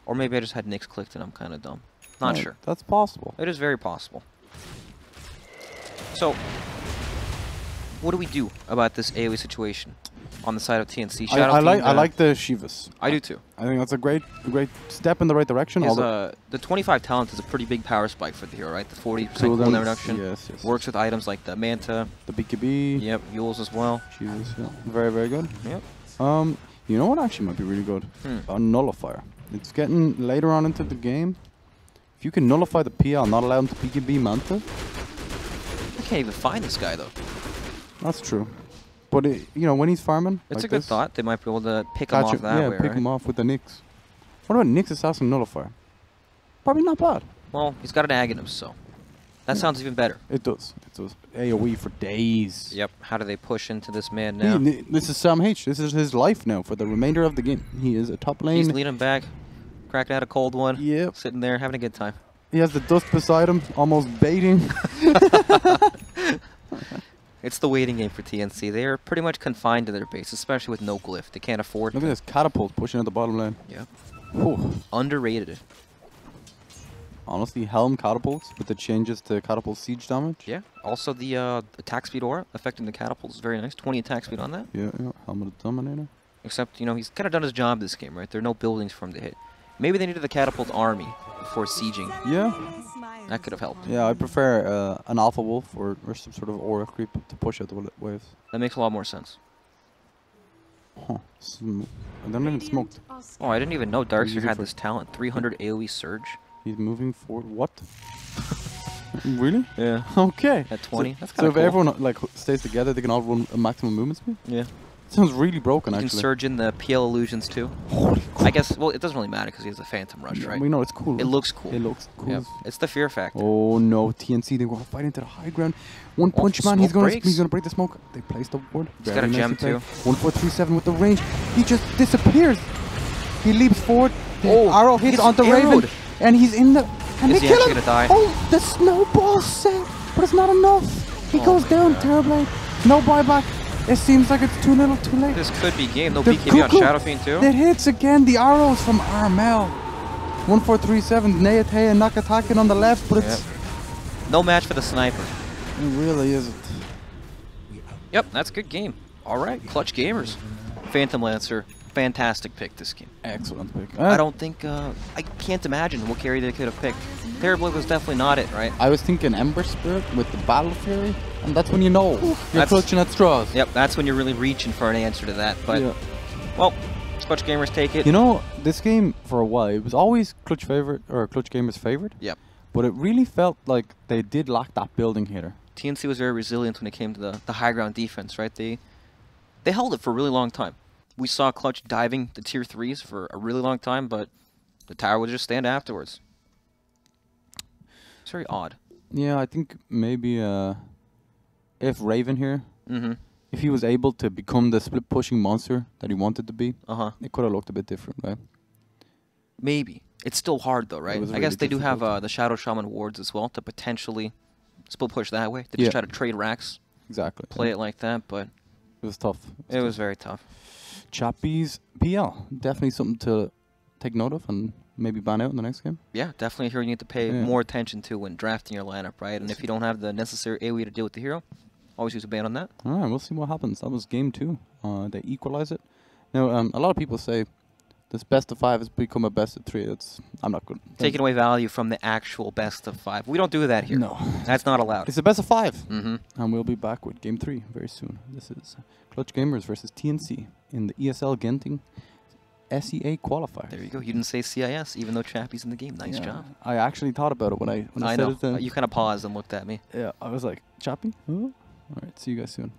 Or maybe I just had Nyx clicked and I'm kind of dumb. Not sure. That's possible. It is very possible. So, what do we do about this AoE situation on the side of TNC? I like the Shivas. I do too. I think that's a great step in the right direction. The 25 talent is a pretty big power spike for the hero, right? The 40% cooldown reduction. Yes. Works with items like the Manta. The BKB. Yep, Yules as well. Shivas, yeah. Very, very good. Yep. You know what actually might be really good? A Nullifier. It's getting later on into the game. If you can nullify the PL, not allow him to BKB Manta. I can't even find this guy though. That's true. But, you know, when he's farming, it's like a good thought. They might be able to pick him off that way, pick him off with the Nyx. What about Nyx Assassin Nullifier? Probably not bad. Well, he's got an Aghanim, so that sounds even better. It does. It does. AoE for days. Yep. How do they push into this man now? This is Sam H. This is his life now for the remainder of the game. He is a top lane. He's leading back, cracking out a cold one. Yep. Sitting there having a good time. He has the dust beside him, almost baiting. It's the waiting game for TNC. They are pretty much confined to their base, especially with no glyph. They can't afford Look at this catapult pushing at the bottom lane. Yep. Whew. Underrated. Honestly, Helm catapults with the changes to catapult siege damage. Yeah. Also, the attack speed aura affecting the catapults is very nice. 20 attack speed on that. Yeah. Helm of the Dominator. Except, you know, he's kind of done his job this game, right? There are no buildings for him to hit. Maybe they needed the catapult army before sieging. Yeah. That could have helped. Yeah, I prefer an Alpha Wolf or some sort of aura creep to push out the waves. That makes a lot more sense. Huh. I don't even smoked. Oh, I didn't even know Darkseer had this talent. 300 AoE surge. He's moving forward. What? Really? Yeah. Okay. At 20. That's So kind of if cool. everyone like stays together, they can all run a maximum movement speed? Yeah. Sounds really broken, You actually. can surge in the PL illusions too. Holy crap. I guess, well, it doesn't really matter because he has a Phantom Rush, right? We know it's cool. It looks cool. It looks cool. Yep. It's the fear factor. Oh no, TNC, they want to fight into the high ground. One punch man, he's gonna break the smoke. They place the ward. He's got a gem too. 1437 with the range. He just disappears. He leaps forward. The arrow hits he's onto arrowed. Raven. And he's in the... And Is they he kill actually him. gonna die? Oh, the snowball set. But it's not enough. He goes down, Terrorblade. No buyback. It seems like it's too little, too late. This could be game. No The BKB on Cuckoo Shadow Fiend too. It hits again. The arrows from Armel. 1437. Neatea and Nakatakin on the left, but it's... No match for the sniper. It really isn't. Yep, that's a good game. All right, Clutch Gamers. Phantom Lancer fantastic pick this game. Excellent pick. I don't think, I can't imagine what carry they could have picked. Terribly was definitely not it, right? I was thinking Ember Spirit with the Battle Fury, and that's when you know you're clutching at straws. Yep, that's when you're really reaching for an answer to that. But, well, Clutch Gamers take it. You know, this game, for a while, it was always Clutch Gamers' favorite. Yep. But it really felt like they did lack that building hitter. TNC was very resilient when it came to the high ground defense, right? They held it for a really long time. We saw Clutch diving the tier 3s for a really long time, but the tower would just stand afterwards. It's very odd. Yeah, I think maybe if Raven here, if he was able to become the split pushing monster that he wanted to be, it could have looked a bit different, right? Maybe. It's still hard though, right? Really I guess they do have the Shadow Shaman wards as well to potentially split push that way. They just try to trade racks. Exactly. Play it like that, but it was tough. It was very tough. Chappie's PL. Definitely something to take note of and maybe ban out in the next game. Yeah, definitely a hero you need to pay more attention to when drafting your lineup, right? And if you don't have the necessary AoE to deal with the hero, always use a ban on that. All right, we'll see what happens. That was game 2. They equalize it. Now, a lot of people say this best of 5 has become a best of 3. I'm not good. Taking away value from the actual best of 5. We don't do that here. No. That's not allowed. It's a best of 5. And we'll be back with game 3 very soon. This is Clutch Gamers versus TNC in the ESL Genting SEA Qualifier. There you go. You didn't say CIS, even though Chappie's in the game. Nice job. I actually thought about it when I said know. it. You kind of paused and looked at me. Yeah, I was like, Chappie? Huh? All right, see you guys soon.